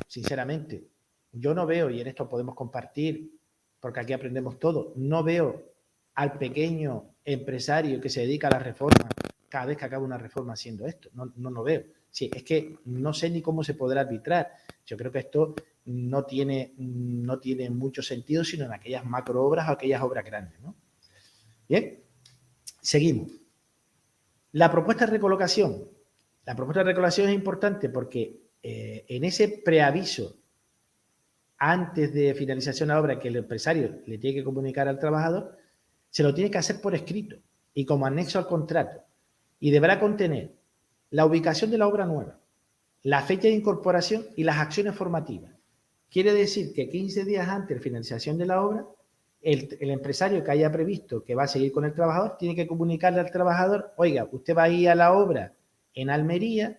sinceramente, y en esto podemos compartir, porque aquí aprendemos todo, no veo al pequeño empresario que se dedica a la reforma, cada vez que acaba una reforma haciendo esto, no lo veo. Sí, es que no sé ni cómo se podrá arbitrar. Yo creo que esto no tiene mucho sentido, sino en aquellas macro obras o aquellas obras grandes, ¿no? Bien, seguimos. La propuesta de recolocación. La propuesta de recolocación es importante porque en ese preaviso antes de finalización de la obra que el empresario le tiene que comunicar al trabajador, se lo tiene que hacer por escrito y como anexo al contrato, y deberá contener la ubicación de la obra nueva, la fecha de incorporación y las acciones formativas. Quiere decir que 15 días antes de la finalización de la obra, el empresario que haya previsto que va a seguir con el trabajador tiene que comunicarle al trabajador, oiga, usted va a ir a la obra en Almería,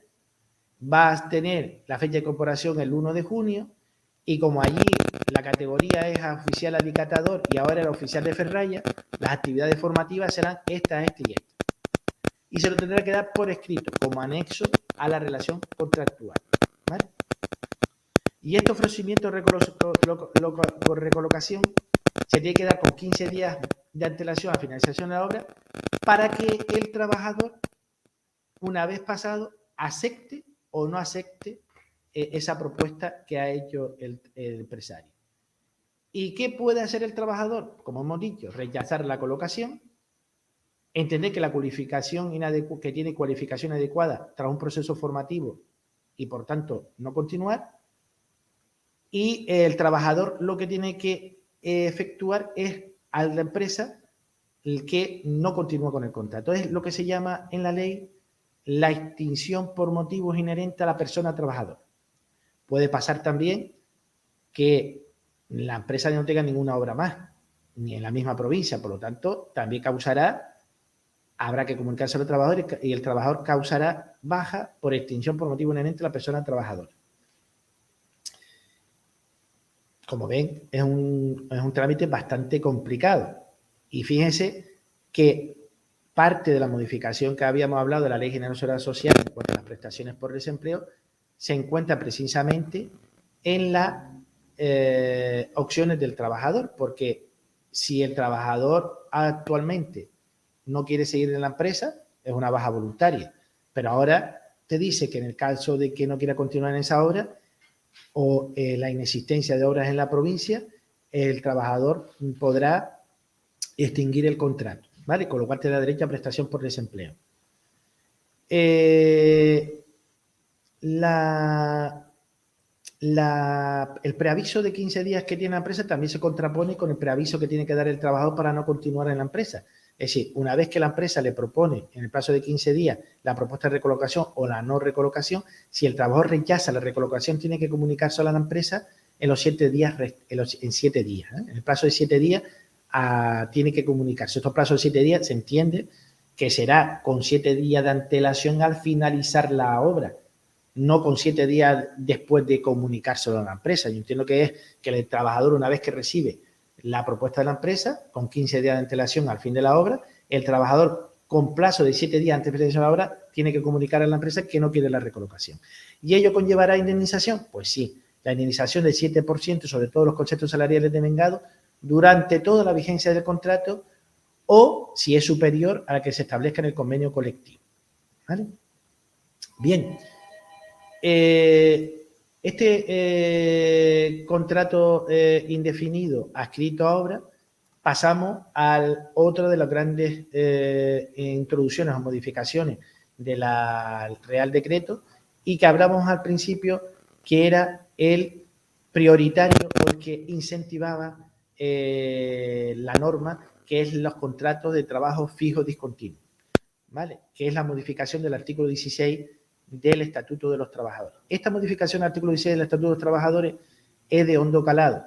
va a tener la fecha de incorporación el 1 de junio y como allí la categoría es oficial alicatador y ahora el oficial de ferralla, las actividades formativas serán estas y estas. Y se lo tendrá que dar por escrito como anexo a la relación contractual. ¿Vale? Y este ofrecimiento de recolocación se tiene que dar con 15 días de antelación a finalización de la obra para que el trabajador, una vez pasado, acepte o no acepte esa propuesta que ha hecho el empresario. ¿Y qué puede hacer el trabajador? Como hemos dicho, rechazar la colocación, entender que la cualificación que tiene cualificación adecuada tras un proceso formativo y por tanto no continuar. Y el trabajador lo que tiene que efectuar es a la empresa el que no continúa con el contrato. Es lo que se llama en la ley la extinción por motivos inherentes a la persona trabajadora. Puede pasar también que la empresa no tenga ninguna obra más, ni en la misma provincia, por lo tanto, también habrá que comunicarse a los trabajadores y el trabajador causará baja por extinción por motivo inherente a la persona trabajadora. Como ven, es un trámite bastante complicado. Y fíjense que parte de la modificación que habíamos hablado de la Ley General de Seguridad Social en cuanto a las prestaciones por desempleo se encuentra precisamente en las opciones del trabajador, porque si el trabajador actualmente no quiere seguir en la empresa, es una baja voluntaria, pero ahora te dice que en el caso de que no quiera continuar en esa obra o la inexistencia de obras en la provincia, el trabajador podrá extinguir el contrato, ¿vale? Con lo cual te da derecho a prestación por desempleo. El preaviso de 15 días que tiene la empresa también se contrapone con el preaviso que tiene que dar el trabajador para no continuar en la empresa. Es decir, una vez que la empresa le propone en el plazo de 15 días la propuesta de recolocación o la no recolocación, si el trabajador rechaza la recolocación, tiene que comunicárselo a la empresa en los 7 días, en 7 días. En el plazo de 7 días tiene que comunicarse. Estos plazos de 7 días se entiende que será con 7 días de antelación al finalizar la obra, no con 7 días después de comunicárselo a la empresa. Yo entiendo que es que el trabajador, una vez que recibe la propuesta de la empresa, con 15 días de antelación al fin de la obra, el trabajador, con plazo de 7 días antes de finalizar la obra, tiene que comunicar a la empresa que no quiere la recolocación. ¿Y ello conllevará indemnización? Pues sí, la indemnización del 7% sobre todos los conceptos salariales devengados durante toda la vigencia del contrato o si es superior a la que se establezca en el convenio colectivo. ¿Vale? Bien. Este contrato indefinido adscrito a obra, pasamos al otro de las grandes introducciones o modificaciones del Real Decreto y que hablamos al principio, que era el prioritario o el que incentivaba la norma, que es los contratos de trabajo fijo discontinuo, ¿vale? Que es la modificación del artículo 16 del Estatuto de los Trabajadores. Esta modificación del artículo 16 del Estatuto de los Trabajadores es de hondo calado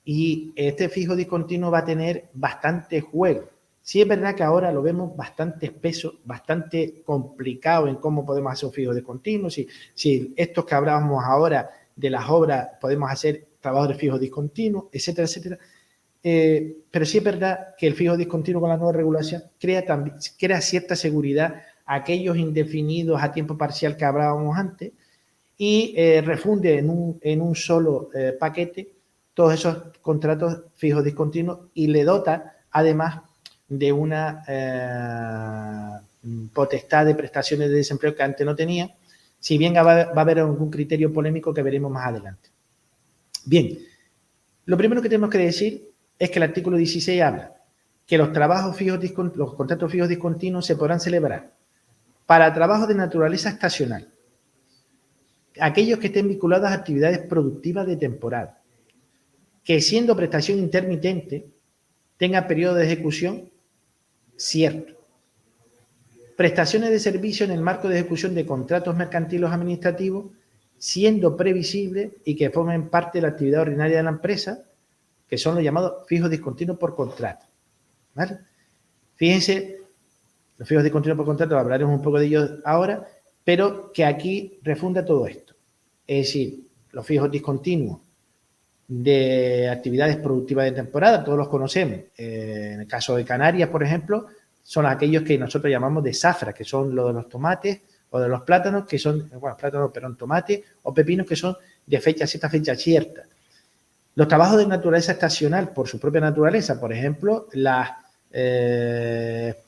y este fijo discontinuo va a tener bastante juego. Sí es verdad que ahora lo vemos bastante espeso, bastante complicado en cómo podemos hacer un fijo discontinuo, si estos que hablábamos ahora de las obras podemos hacer trabajadores fijos discontinuos, etcétera, etcétera. Pero sí es verdad que el fijo discontinuo con la nueva regulación crea cierta seguridad a aquellos indefinidos a tiempo parcial que hablábamos antes y refunde en un solo paquete todos esos contratos fijos discontinuos y le dota además de una potestad de prestaciones de desempleo que antes no tenía, si bien va a haber algún criterio polémico que veremos más adelante. Bien, lo primero que tenemos que decir es que el artículo 16 habla que los contratos fijos discontinuos se podrán celebrar para trabajos de naturaleza estacional, aquellos que estén vinculados a actividades productivas de temporada, que siendo prestación intermitente tenga periodo de ejecución cierto. Prestaciones de servicio en el marco de ejecución de contratos mercantiles administrativos, siendo previsible y que formen parte de la actividad ordinaria de la empresa, que son los llamados fijos discontinuos por contrato. ¿Vale? Fíjense, los fijos discontinuos por contrato, hablaremos un poco de ellos ahora, pero que aquí refunda todo esto. Es decir, los fijos discontinuos de actividades productivas de temporada, todos los conocemos. En el caso de Canarias, por ejemplo, son aquellos que nosotros llamamos de zafra, que son los de los tomates o de los plátanos, que son, bueno, plátanos, perdón, tomates o pepinos, que son de cierta fecha cierta. Los trabajos de naturaleza estacional, por su propia naturaleza, por ejemplo, las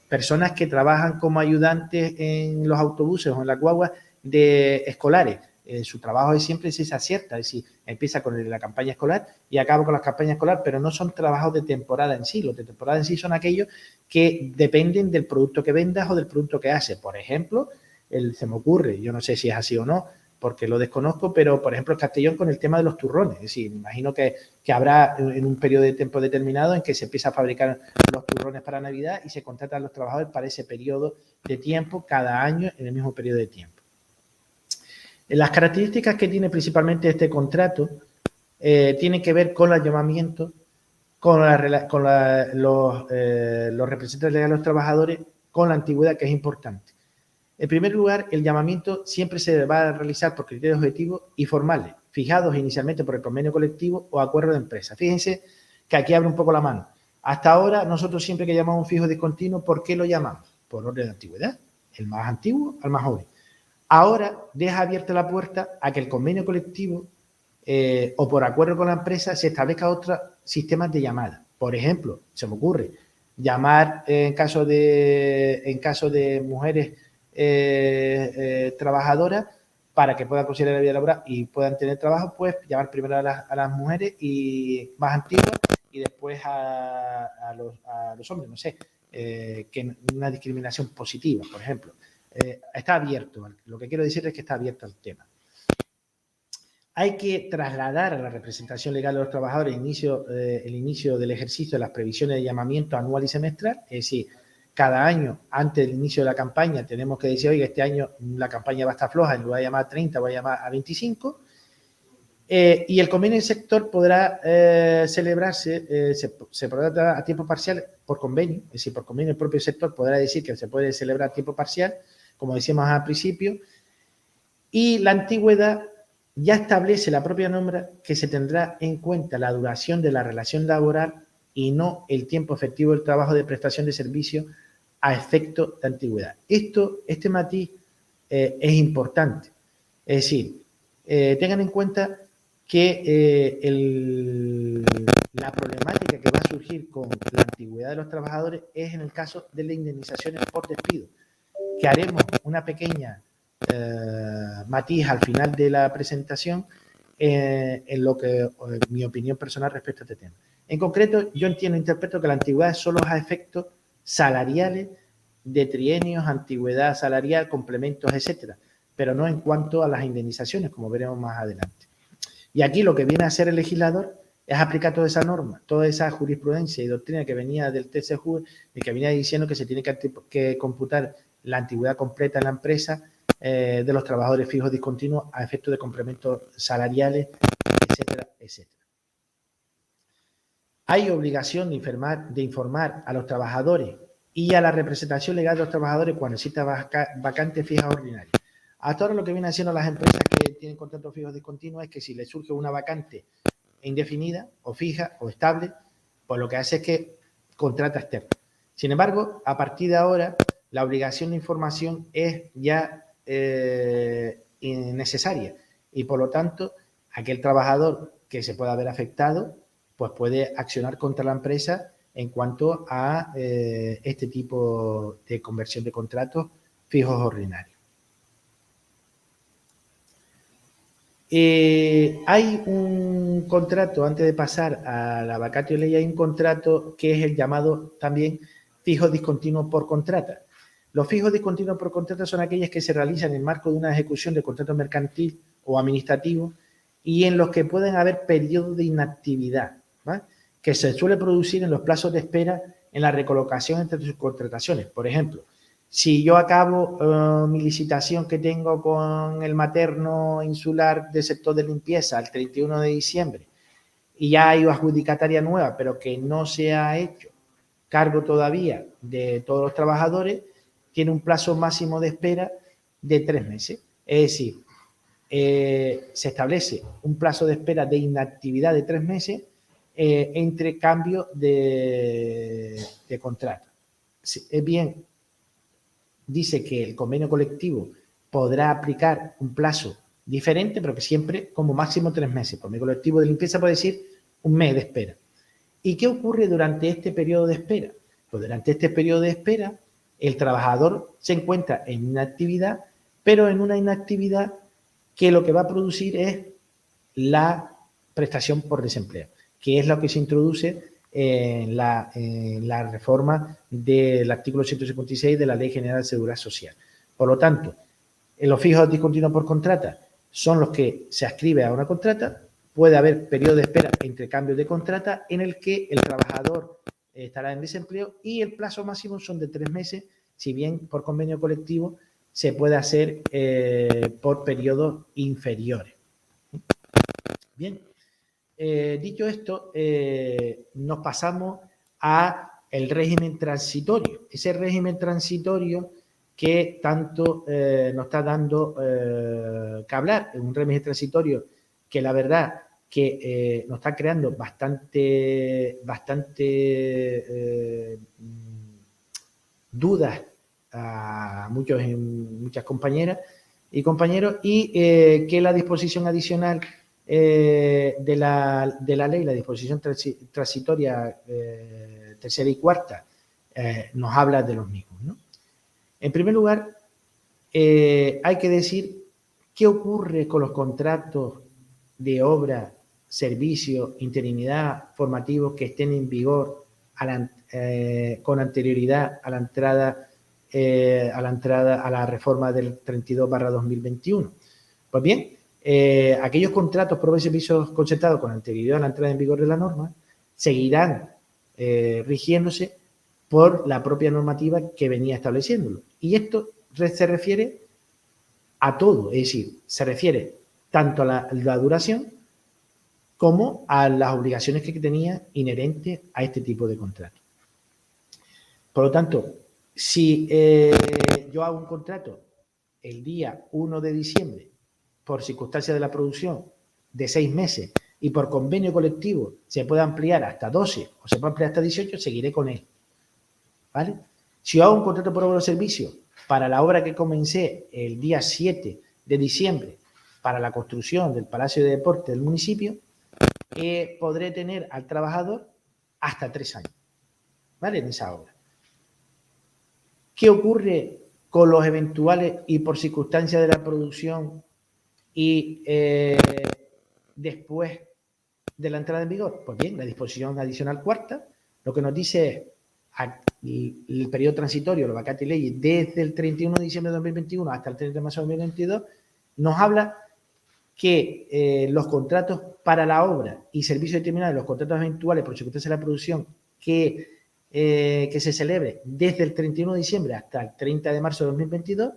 personas que trabajan como ayudantes en los autobuses o en las guaguas de escolares, su trabajo es siempre esa cierta, es decir, empieza con la campaña escolar y acaba con la campaña escolar, pero no son trabajos de temporada en sí. Los de temporada en sí son aquellos que dependen del producto que vendas o del producto que haces. Por ejemplo, se me ocurre, yo no sé si es así o no, porque lo desconozco, pero por ejemplo Castellón con el tema de los turrones, es decir, me imagino que habrá en un periodo de tiempo determinado en que se empieza a fabricar los turrones para Navidad y se contratan a los trabajadores para ese periodo de tiempo cada año en el mismo periodo de tiempo. Las características que tiene principalmente este contrato tienen que ver con los llamamientos, con los representantes legales de los trabajadores, con la antigüedad, que es importante. En primer lugar, el llamamiento siempre se va a realizar por criterios objetivos y formales, fijados inicialmente por el convenio colectivo o acuerdo de empresa. Fíjense que aquí abre un poco la mano. Hasta ahora, nosotros siempre que llamamos un fijo discontinuo, ¿por qué lo llamamos? Por orden de antigüedad, el más antiguo al más joven. Ahora deja abierta la puerta a que el convenio colectivo o por acuerdo con la empresa se establezca otros sistemas de llamada. Por ejemplo, se me ocurre llamar en caso de mujeres trabajadoras para que puedan conciliar la vida laboral y puedan tener trabajo, pues llamar primero a las mujeres y más antiguas y después a los hombres, no sé, que una discriminación positiva, por ejemplo. Está abierto, lo que quiero decir es que está abierto el tema. Hay que trasladar a la representación legal de los trabajadores el inicio del ejercicio de las previsiones de llamamiento anual y semestral, es decir, cada año, antes del inicio de la campaña, tenemos que decir, oiga, este año la campaña va a estar floja, en lugar de llamar a 30, voy a llamar a 25, y el convenio del sector podrá celebrarse, se podrá dar a tiempo parcial por convenio, es decir, por convenio el propio sector podrá decir que se puede celebrar a tiempo parcial, como decíamos al principio, y la antigüedad ya establece la propia norma que se tendrá en cuenta la duración de la relación laboral y no el tiempo efectivo del trabajo de prestación de servicio a efecto de antigüedad. Este matiz es importante. Es decir, tengan en cuenta que la problemática que va a surgir con la antigüedad de los trabajadores es en el caso de las indemnizaciones por despido, que haremos una pequeña matiz al final de la presentación en lo que mi opinión personal respecto a este tema. En concreto, yo interpreto que la antigüedad es solo a efectos salariales de trienios, antigüedad salarial, complementos, etcétera, pero no en cuanto a las indemnizaciones, como veremos más adelante. Y aquí lo que viene a hacer el legislador es aplicar toda esa norma, toda esa jurisprudencia y doctrina que venía del TCJ y que venía diciendo que se tiene que computar la antigüedad completa en la empresa de los trabajadores fijos discontinuos a efectos de complementos salariales, etcétera, etcétera. Hay obligación de informar a los trabajadores y a la representación legal de los trabajadores cuando exista vacantes fijas ordinarias. Hasta ahora lo que vienen haciendo las empresas que tienen contratos fijos discontinuos es que si les surge una vacante indefinida o fija o estable, pues lo que hace es que contrata externo. Sin embargo, a partir de ahora, la obligación de información es ya innecesaria y por lo tanto aquel trabajador que se pueda ver afectado pues puede accionar contra la empresa en cuanto a este tipo de conversión de contratos fijos ordinarios. Hay un contrato, antes de pasar a la vacatio ley, hay un contrato que es el llamado también fijo discontinuo por contrata. Los fijos discontinuos por contrata son aquellos que se realizan en el marco de una ejecución de contrato mercantil o administrativo y en los que pueden haber periodos de inactividad, ¿vale?, que se suele producir en los plazos de espera en la recolocación entre sus contrataciones. Por ejemplo, si yo acabo mi licitación que tengo con el materno insular del sector de limpieza el 31 de diciembre y ya hay adjudicataria nueva, pero que no se ha hecho cargo todavía de todos los trabajadores, tiene un plazo máximo de espera de 3 meses. Es decir, se establece un plazo de espera de inactividad de 3 meses entre cambios de contrato. Es bien, dice que el convenio colectivo podrá aplicar un plazo diferente, pero que siempre como máximo 3 meses. El convenio colectivo de limpieza puede decir 1 mes de espera. ¿Y qué ocurre durante este periodo de espera? Pues durante este periodo de espera, el trabajador se encuentra en inactividad, pero en una inactividad que lo que va a producir es la prestación por desempleo, que es lo que se introduce en la reforma del artículo 156 de la Ley General de Seguridad Social. Por lo tanto, los fijos discontinuos por contrata son los que se adscribe a una contrata. Puede haber periodo de espera entre cambios de contrata en el que el trabajador estará en desempleo y el plazo máximo son de 3 meses, si bien por convenio colectivo se puede hacer por periodos inferiores. Bien, dicho esto, nos pasamos a el régimen transitorio. Ese régimen transitorio que tanto nos está dando que hablar. Es un régimen transitorio que la verdad que nos está creando bastante dudas a muchas compañeras y compañeros, y que la disposición adicional de la ley, la disposición transitoria tercera y cuarta, nos habla de los mismos, ¿no? En primer lugar, hay que decir qué ocurre con los contratos de obra, servicio, interinidad, formativos que estén en vigor con anterioridad a la entrada a la reforma del 32/2021. Pues bien, aquellos contratos por obra y servicios concertados con anterioridad a la entrada en vigor de la norma seguirán rigiéndose por la propia normativa que venía estableciéndolo. Y esto se refiere a todo, es decir, se refiere tanto a la duración como a las obligaciones que tenía inherentes a este tipo de contrato. Por lo tanto, si yo hago un contrato el día 1 de diciembre por circunstancias de la producción de 6 meses y por convenio colectivo se puede ampliar hasta 12 o se puede ampliar hasta 18, seguiré con él, ¿vale? Si yo hago un contrato por obra o servicio para la obra que comencé el día 7 de diciembre para la construcción del Palacio de Deportes del municipio, podré tener al trabajador hasta 3 años, ¿vale? En esa obra. ¿Qué ocurre con los eventuales y por circunstancias de la producción y después de la entrada en vigor? Pues bien, la disposición adicional cuarta lo que nos dice es el periodo transitorio, los vacantes y leyes, desde el 31 de diciembre de 2021 hasta el 30 de marzo de 2022, nos habla que los contratos para la obra y servicios determinados, los contratos eventuales por circunstancias de la producción que se celebre desde el 31 de diciembre hasta el 30 de marzo de 2022,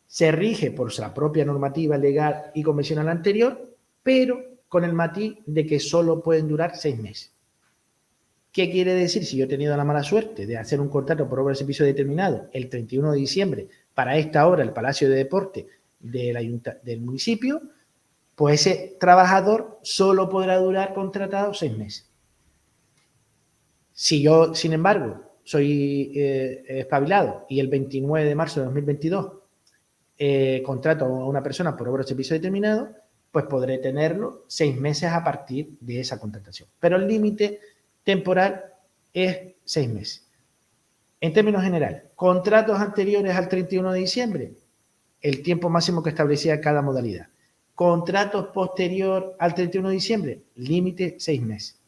se rige por la propia normativa legal y convencional anterior, pero con el matiz de que solo pueden durar 6 meses. ¿Qué quiere decir? Si yo he tenido la mala suerte de hacer un contrato por obra de servicio determinado el 31 de diciembre para esta obra, el Palacio de Deporte del municipio, pues ese trabajador solo podrá durar contratado 6 meses. Si yo, sin embargo, soy espabilado y el 29 de marzo de 2022 contrato a una persona por obra de servicio determinado, pues podré tenerlo 6 meses a partir de esa contratación. Pero el límite temporal es 6 meses. En términos generales, contratos anteriores al 31 de diciembre, el tiempo máximo que establecía cada modalidad. Contratos posterior al 31 de diciembre, límite 6 meses.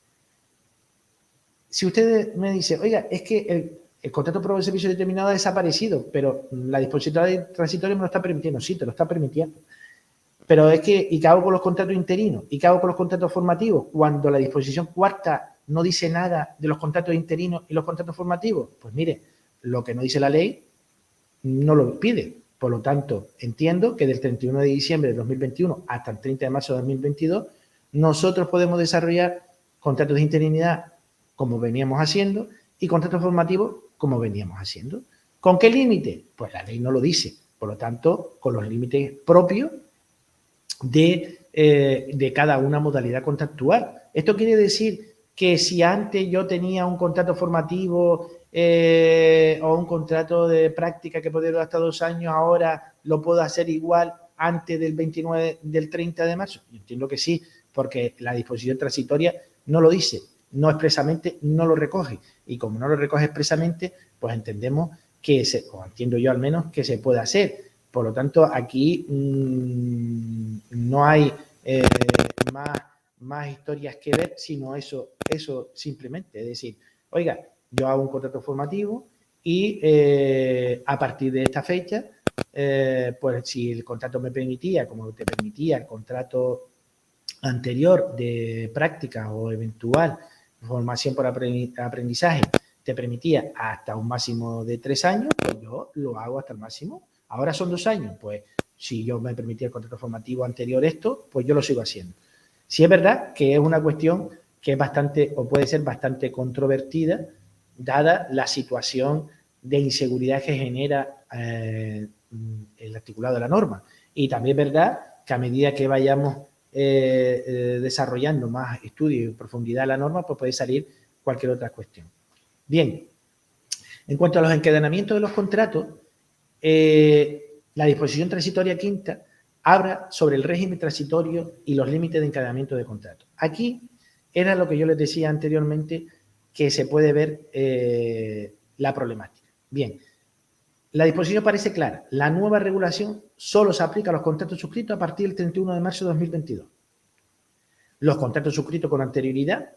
Si usted me dice, oiga, es que el contrato por servicio determinado ha desaparecido, pero la disposición transitoria me lo está permitiendo. Sí, te lo está permitiendo. Pero es que, ¿y qué hago con los contratos interinos? ¿Y qué hago con los contratos formativos? Cuando la disposición cuarta no dice nada de los contratos interinos y los contratos formativos. Pues mire, lo que no dice la ley no lo pide. Por lo tanto, entiendo que del 31 de diciembre de 2021 hasta el 30 de marzo de 2022, nosotros podemos desarrollar contratos de interinidad como veníamos haciendo y contratos formativos como veníamos haciendo. ¿Con qué límite? Pues la ley no lo dice. Por lo tanto, con los límites propios de cada una modalidad contractual. Esto quiere decir que si antes yo tenía un contrato formativo o un contrato de práctica que podía durar hasta 2 años, ahora lo puedo hacer igual antes del 30 de marzo. Yo entiendo que sí, porque la disposición transitoria no lo dice, no expresamente no lo recoge. Y como no lo recoge expresamente, pues entendemos que, o entiendo yo al menos, que se puede hacer. Por lo tanto, aquí no hay más historias que ver, sino eso simplemente. Es decir, oiga, yo hago un contrato formativo y a partir de esta fecha, pues si el contrato me permitía, como te permitía el contrato anterior de práctica o eventual formación por aprendizaje, te permitía hasta un máximo de 3 años, pues yo lo hago hasta el máximo. Ahora son 2 años, pues si yo me permitía el contrato formativo anterior esto, pues yo lo sigo haciendo. Sí es verdad que es una cuestión que es bastante, o puede ser bastante controvertida, dada la situación de inseguridad que genera el articulado de la norma. Y también es verdad que a medida que vayamos desarrollando más estudios y profundidad la norma, pues puede salir cualquier otra cuestión. Bien, en cuanto a los encadenamientos de los contratos, la disposición transitoria quinta habla sobre el régimen transitorio y los límites de encadenamiento de contratos. Aquí era lo que yo les decía anteriormente, que se puede ver la problemática. Bien, la disposición parece clara. La nueva regulación solo se aplica a los contratos suscritos a partir del 31 de marzo de 2022. Los contratos suscritos con anterioridad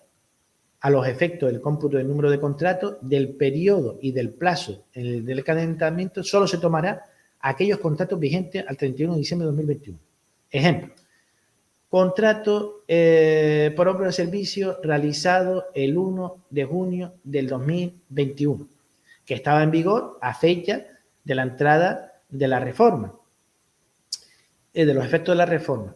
a los efectos del cómputo del número de contratos, del periodo y del plazo del encadenamiento, solo se tomará aquellos contratos vigentes al 31 de diciembre de 2021. Ejemplo, contrato por obra de servicio realizado el 1 de junio del 2021, que estaba en vigor a fecha de la entrada de la reforma, de los efectos de la reforma,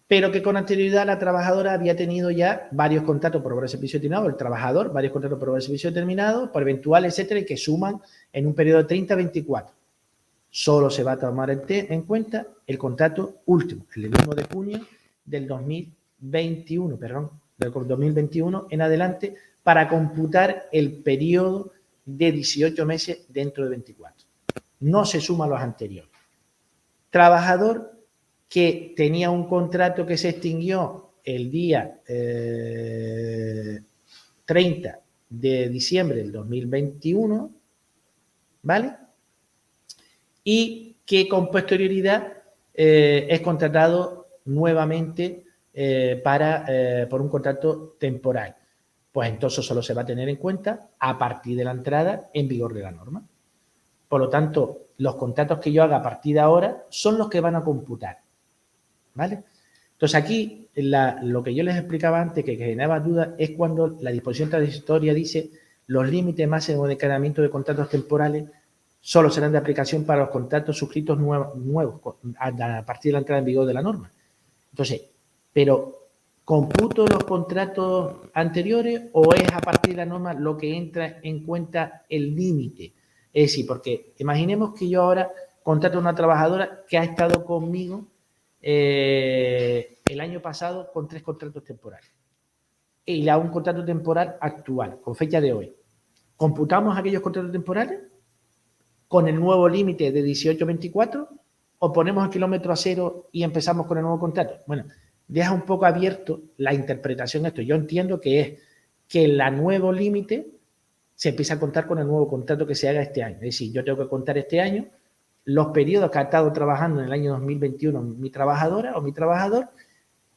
pero que con anterioridad la trabajadora había tenido ya varios contratos por obra de servicio determinado, el trabajador, varios contratos por obra de servicio determinado, por eventual, etcétera, y que suman en un periodo de 30 a 24. Solo se va a tomar en cuenta el contrato último, el del 1 de junio del 2021, del 2021 en adelante, para computar el periodo de 18 meses dentro de 24. No se suman los anteriores. Trabajador que tenía un contrato que se extinguió el día 30 de diciembre del 2021, ¿vale? Y que con posterioridad es contratado nuevamente por un contrato temporal. Pues entonces solo se va a tener en cuenta a partir de la entrada en vigor de la norma. Por lo tanto, los contratos que yo haga a partir de ahora son los que van a computar, ¿vale? Entonces aquí lo que yo les explicaba antes, que generaba dudas, es cuando la disposición transitoria dice los límites máximos de encadenamiento de contratos temporales solo serán de aplicación para los contratos suscritos nuevos a partir de la entrada en vigor de la norma. Entonces, pero ¿computo los contratos anteriores o es a partir de la norma lo que entra en cuenta el límite? Es decir, porque imaginemos que yo ahora contrato a una trabajadora que ha estado conmigo el año pasado con 3 contratos temporales y le hago un contrato temporal actual, con fecha de hoy. ¿Computamos aquellos contratos temporales con el nuevo límite de 18-24 o ponemos el kilómetro a cero y empezamos con el nuevo contrato? Bueno, deja un poco abierto la interpretación de esto. Yo entiendo que es que el nuevo límite se empieza a contar con el nuevo contrato que se haga este año. Es decir, yo tengo que contar este año los periodos que ha estado trabajando en el año 2021 mi trabajadora o mi trabajador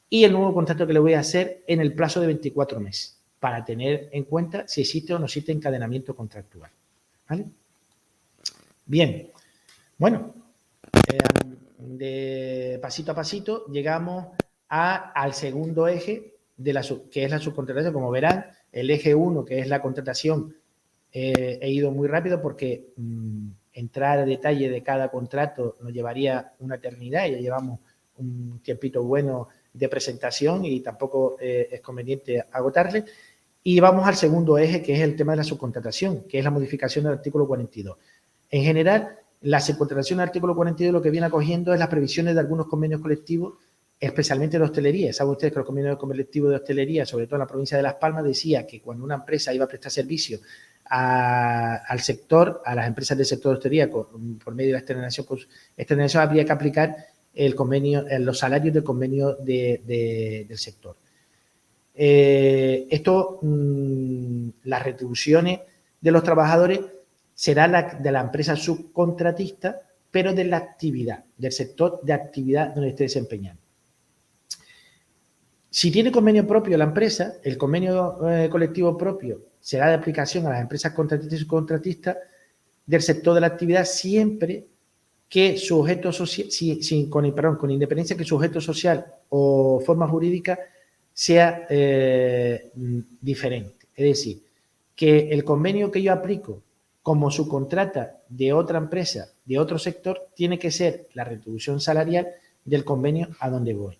y el nuevo contrato que le voy a hacer en el plazo de 24 meses para tener en cuenta si existe o no existe encadenamiento contractual. ¿Vale? Bien, bueno, de pasito a pasito llegamos al segundo eje, que es la subcontratación. Como verán, el eje 1, que es la contratación, he ido muy rápido porque entrar a detalle de cada contrato nos llevaría una eternidad. Ya llevamos un tiempito bueno de presentación y tampoco es conveniente agotarle. Y vamos al segundo eje, que es el tema de la subcontratación, que es la modificación del artículo 42. En general, la subcontratación del artículo 42 lo que viene acogiendo es las previsiones de algunos convenios colectivos, especialmente de hostelería. Saben ustedes que los convenios colectivos de hostelería, sobre todo en la provincia de Las Palmas, decía que cuando una empresa iba a prestar servicio al sector, a las empresas del sector de hostelería, por medio de la externalización habría que aplicar el convenio, los salarios del convenio del sector. Las retribuciones de los trabajadores será de la empresa subcontratista, pero de la actividad, del sector de actividad donde esté desempeñando. Si tiene convenio propio la empresa, el convenio colectivo propio será de aplicación a las empresas contratistas y subcontratistas del sector de la actividad siempre que su objeto social, con independencia que su objeto social o forma jurídica sea diferente. Es decir, que el convenio que yo aplico como subcontrata de otra empresa, de otro sector, tiene que ser la retribución salarial del convenio a donde voy.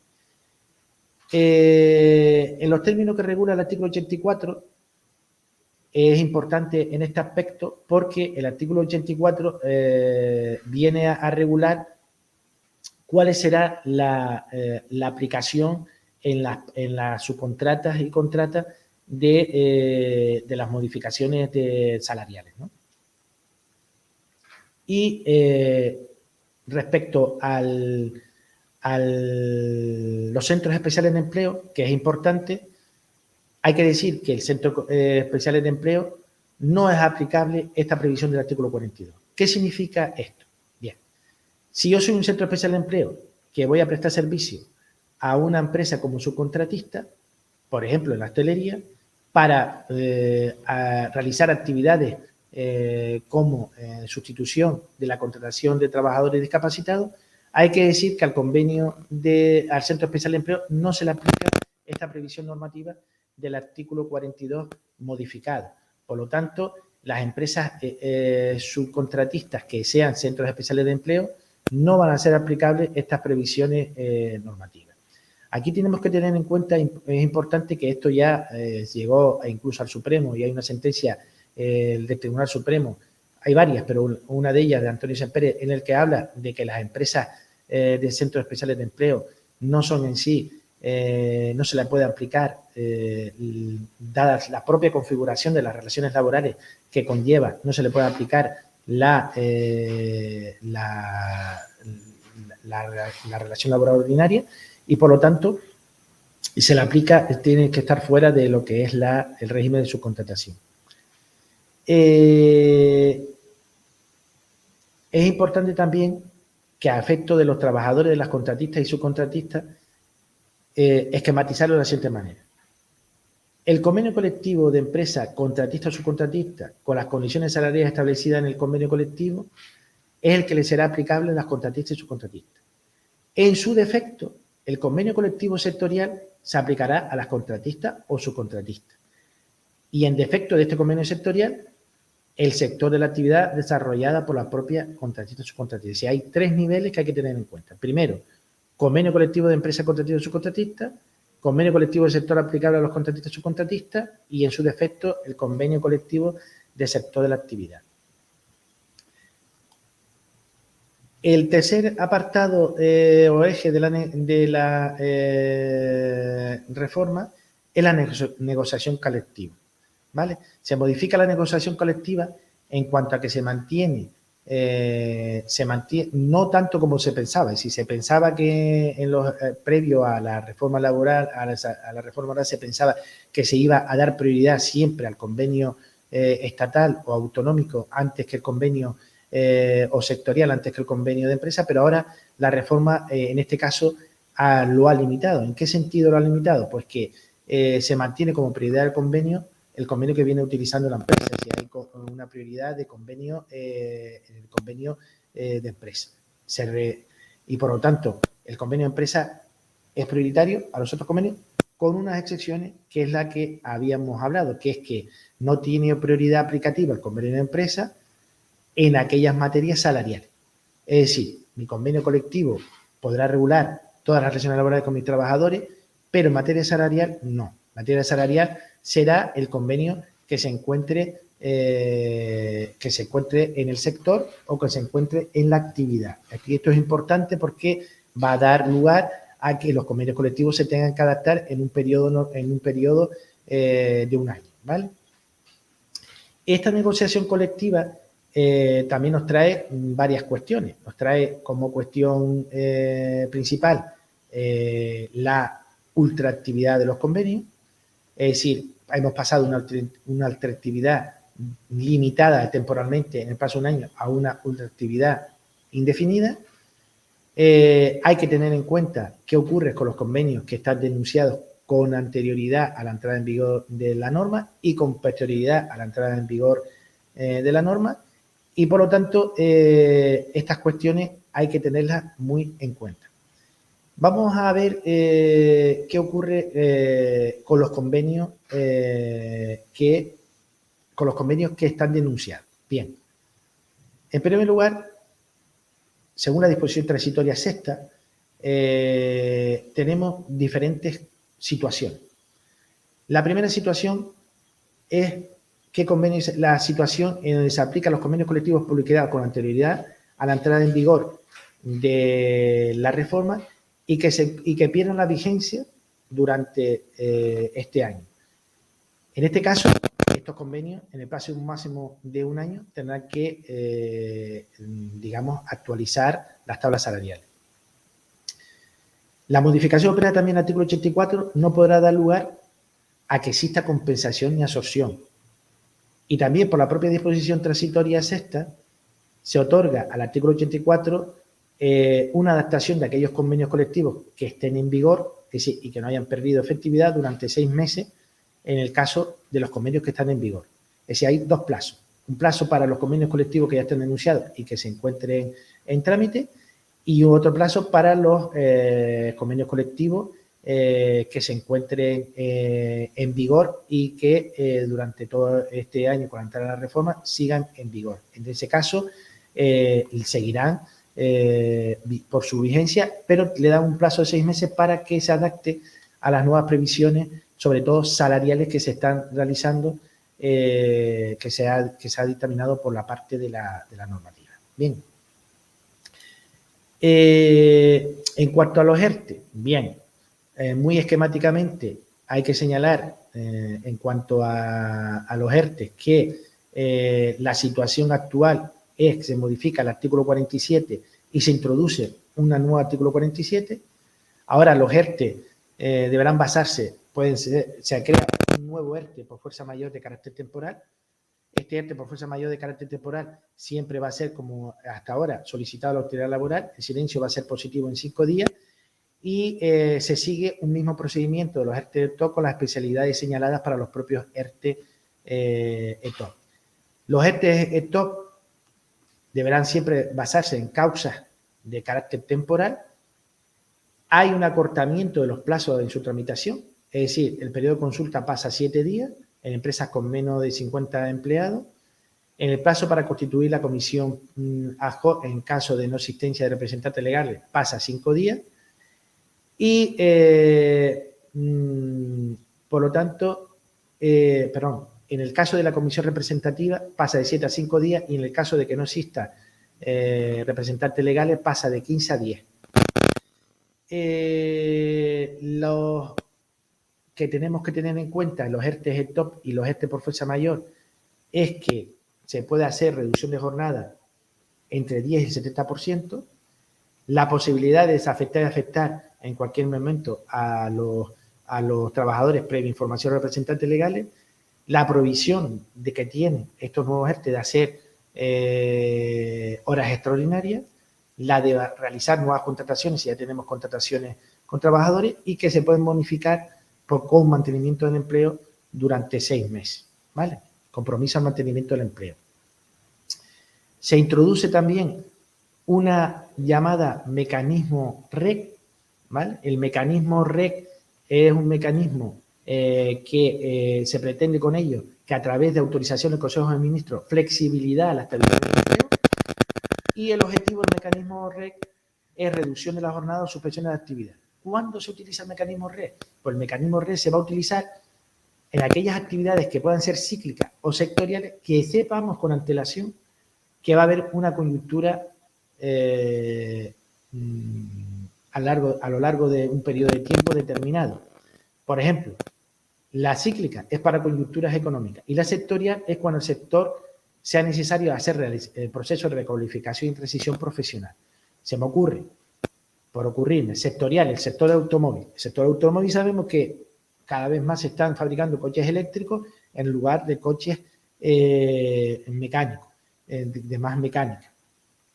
En los términos que regula el artículo 84, es importante en este aspecto porque el artículo 84 viene a regular cuál será la aplicación en las subcontratas y contratas de las modificaciones salariales, ¿no? Y respecto a los centros especiales de empleo, que es importante, hay que decir que el centro especial de empleo no es aplicable esta previsión del artículo 42. ¿Qué significa esto? Bien, si yo soy un centro especial de empleo que voy a prestar servicio a una empresa como subcontratista, por ejemplo, en la hostelería, para realizar actividades como sustitución de la contratación de trabajadores discapacitados, hay que decir que al Centro Especial de Empleo no se le aplica esta previsión normativa del artículo 42 modificado. Por lo tanto, las empresas subcontratistas que sean centros especiales de empleo no van a ser aplicables estas previsiones normativas. Aquí tenemos que tener en cuenta, es importante que esto ya llegó incluso al Supremo y hay una sentencia del Tribunal Supremo, hay varias, pero una de ellas de Antonio Sempere, en el que habla de que las empresas de centros especiales de empleo no son en sí, no se le puede aplicar, dadas la propia configuración de las relaciones laborales que conlleva, no se le puede aplicar la relación laboral ordinaria y, por lo tanto, se le aplica, tiene que estar fuera de lo que es el régimen de subcontratación. Es importante también que a efecto de los trabajadores, de las contratistas y subcontratistas, esquematizarlo de la siguiente manera. El convenio colectivo de empresa contratista o subcontratista con las condiciones salariales establecidas en el convenio colectivo es el que le será aplicable a las contratistas y subcontratistas. En su defecto, el convenio colectivo sectorial se aplicará a las contratistas o subcontratistas. Y en defecto de este convenio sectorial, el sector de la actividad desarrollada por la propia contratista o subcontratista. Si hay tres niveles que hay que tener en cuenta. Primero, convenio colectivo de empresa contratista o subcontratista, convenio colectivo del sector aplicable a los contratistas y subcontratistas y, en su defecto, el convenio colectivo del sector de la actividad. El tercer apartado o eje de la reforma es la negociación colectiva, ¿vale? Se modifica la negociación colectiva en cuanto a que se mantiene, no tanto como se pensaba. Es decir, se pensaba que previo a la reforma laboral, a la reforma laboral se pensaba que se iba a dar prioridad siempre al convenio estatal o autonómico antes que el convenio o sectorial antes que el convenio de empresa, pero ahora la reforma en este caso lo ha limitado. ¿En qué sentido lo ha limitado? Pues que se mantiene como prioridad el convenio que viene utilizando la empresa. Es decir, hay una prioridad de convenio, el convenio de empresa. Y por lo tanto, el convenio de empresa es prioritario a los otros convenios, con unas excepciones, que es la que habíamos hablado, que es que no tiene prioridad aplicativa el convenio de empresa en aquellas materias salariales. Es decir, mi convenio colectivo podrá regular todas las relaciones laborales con mis trabajadores, pero en materia salarial no. En materia salarial será el convenio que se encuentre en el sector o que se encuentre en la actividad. Aquí esto es importante porque va a dar lugar a que los convenios colectivos se tengan que adaptar en un periodo de un año, ¿vale? Esta negociación colectiva también nos trae varias cuestiones. Nos trae como cuestión principal la ultraactividad de los convenios, es decir, hemos pasado una ultraactividad limitada temporalmente en el plazo de un año a una ultraactividad indefinida. Hay que tener en cuenta qué ocurre con los convenios que están denunciados con anterioridad a la entrada en vigor de la norma y con posterioridad a la entrada en vigor de la norma. Y, por lo tanto, estas cuestiones hay que tenerlas muy en cuenta. Vamos a ver qué ocurre con los convenios que están denunciados. Bien, en primer lugar, según la disposición transitoria sexta, tenemos diferentes situaciones. La primera situación es la situación en donde se aplican los convenios colectivos publicados con anterioridad a la entrada en vigor de la reforma y que pierdan la vigencia durante este año. En este caso, estos convenios, en el plazo máximo de un año, tendrán que, digamos, actualizar las tablas salariales. La modificación operada también en el artículo 84 no podrá dar lugar a que exista compensación ni absorción. Y también por la propia disposición transitoria sexta, se otorga al artículo 84 una adaptación de aquellos convenios colectivos que estén en vigor, es decir, y que no hayan perdido efectividad durante 6 meses en el caso de los convenios que están en vigor. Es decir, hay dos plazos. Un plazo para los convenios colectivos que ya estén denunciados y que se encuentren en trámite, y otro plazo para los convenios colectivos que se encuentren en vigor y que durante todo este año, con la entrada de la reforma, sigan en vigor. En ese caso, seguirán por su vigencia, pero le dan un plazo de 6 meses para que se adapte a las nuevas previsiones, sobre todo salariales, que se están realizando, que se ha dictaminado por la parte de la normativa. Bien. En cuanto a los ERTE, bien, muy esquemáticamente hay que señalar en cuanto a los ERTE que la situación actual es que se modifica el artículo 47 y se introduce un nuevo artículo 47. Ahora los ERTE deberán basarse, se crea un nuevo ERTE por fuerza mayor de carácter temporal. Este ERTE por fuerza mayor de carácter temporal siempre va a ser, como hasta ahora, solicitado a la autoridad laboral. El silencio va a ser positivo en 5 días y se sigue un mismo procedimiento de los ERTE ETOP con las especialidades señaladas para los propios ERTE ETOP. Los ERTE ETOP deberán siempre basarse en causas de carácter temporal. Hay un acortamiento de los plazos en su tramitación, es decir, el periodo de consulta pasa a 7 días en empresas con menos de 50 empleados. En el plazo para constituir la comisión ad hoc en caso de no existencia de representantes legales pasa a 5 días. Y, por lo tanto, en el caso de la comisión representativa pasa de 7 a 5 días, y en el caso de que no exista representantes legales pasa de 15 a 10. Los que tenemos que tener en cuenta en los ERTE ETOP y los ERTE por fuerza mayor es que se puede hacer reducción de jornada entre 10 y el 70%, la posibilidad de desafectar y afectar en cualquier momento a los trabajadores previa información de representantes legales, la provisión de que tienen estos nuevos ERTE de hacer horas extraordinarias, la de realizar nuevas contrataciones si ya tenemos contrataciones con trabajadores, y que se pueden bonificar con mantenimiento del empleo durante 6 meses, ¿vale? Compromiso al mantenimiento del empleo. Se introduce también una llamada mecanismo REC, ¿vale? El mecanismo REC es un mecanismo que se pretende con ello que a través de autorización del Consejo de Ministros flexibilidad a la estabilidad del empleo, y el objetivo del mecanismo REC es reducción de la jornada o suspensión de la actividad. ¿Cuándo se utiliza el mecanismo REC? Pues el mecanismo REC se va a utilizar en aquellas actividades que puedan ser cíclicas o sectoriales, que sepamos con antelación que va a haber una coyuntura a lo largo de un periodo de tiempo determinado. Por ejemplo, la cíclica es para coyunturas económicas y la sectorial es cuando el sector sea necesario hacer el proceso de recualificación y transición profesional. Se me ocurre, por ocurrirme, sectorial, el sector automóvil. El sector automóvil sabemos que cada vez más se están fabricando coches eléctricos en lugar de coches mecánicos, de más mecánica.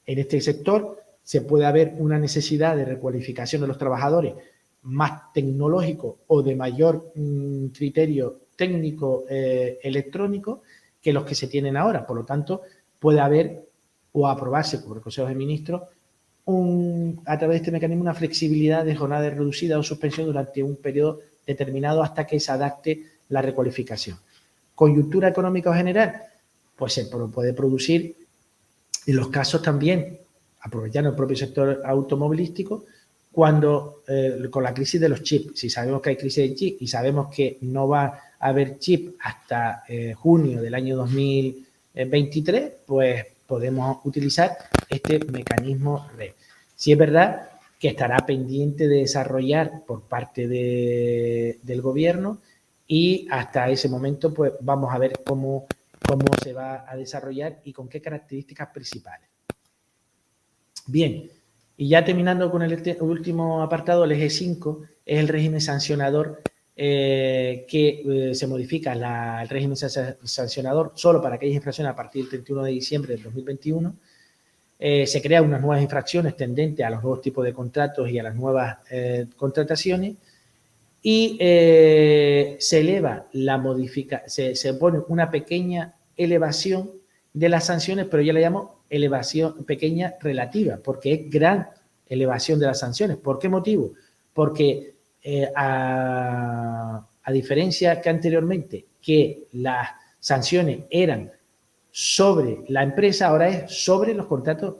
En este sector se puede haber una necesidad de recualificación de los trabajadores más tecnológico o de mayor criterio técnico electrónico que los que se tienen ahora. Por lo tanto, puede haber o aprobarse por el Consejo de Ministros a través de este mecanismo una flexibilidad de jornada reducida o suspensión durante un periodo determinado hasta que se adapte la recualificación. Coyuntura económica o general, pues se puede producir en los casos también, aprovechando el propio sector automovilístico, cuando con la crisis de los chips. Si sabemos que hay crisis de chips y sabemos que no va a haber chip hasta junio del año 2023, pues podemos utilizar este mecanismo REC. Sí es verdad que estará pendiente de desarrollar por parte del gobierno y hasta ese momento pues vamos a ver cómo se va a desarrollar y con qué características principales. Bien, y ya terminando con el último apartado, el eje 5 es el régimen sancionador que se modifica el régimen sancionador solo para aquellas infracciones a partir del 31 de diciembre del 2021. Se crean unas nuevas infracciones tendentes a los nuevos tipos de contratos y a las nuevas contrataciones y se eleva se pone una pequeña elevación de las sanciones, pero yo le llamo elevación pequeña relativa, porque es gran elevación de las sanciones. ¿Por qué motivo? Porque a diferencia que anteriormente, que las sanciones eran sobre la empresa, ahora es sobre los contratos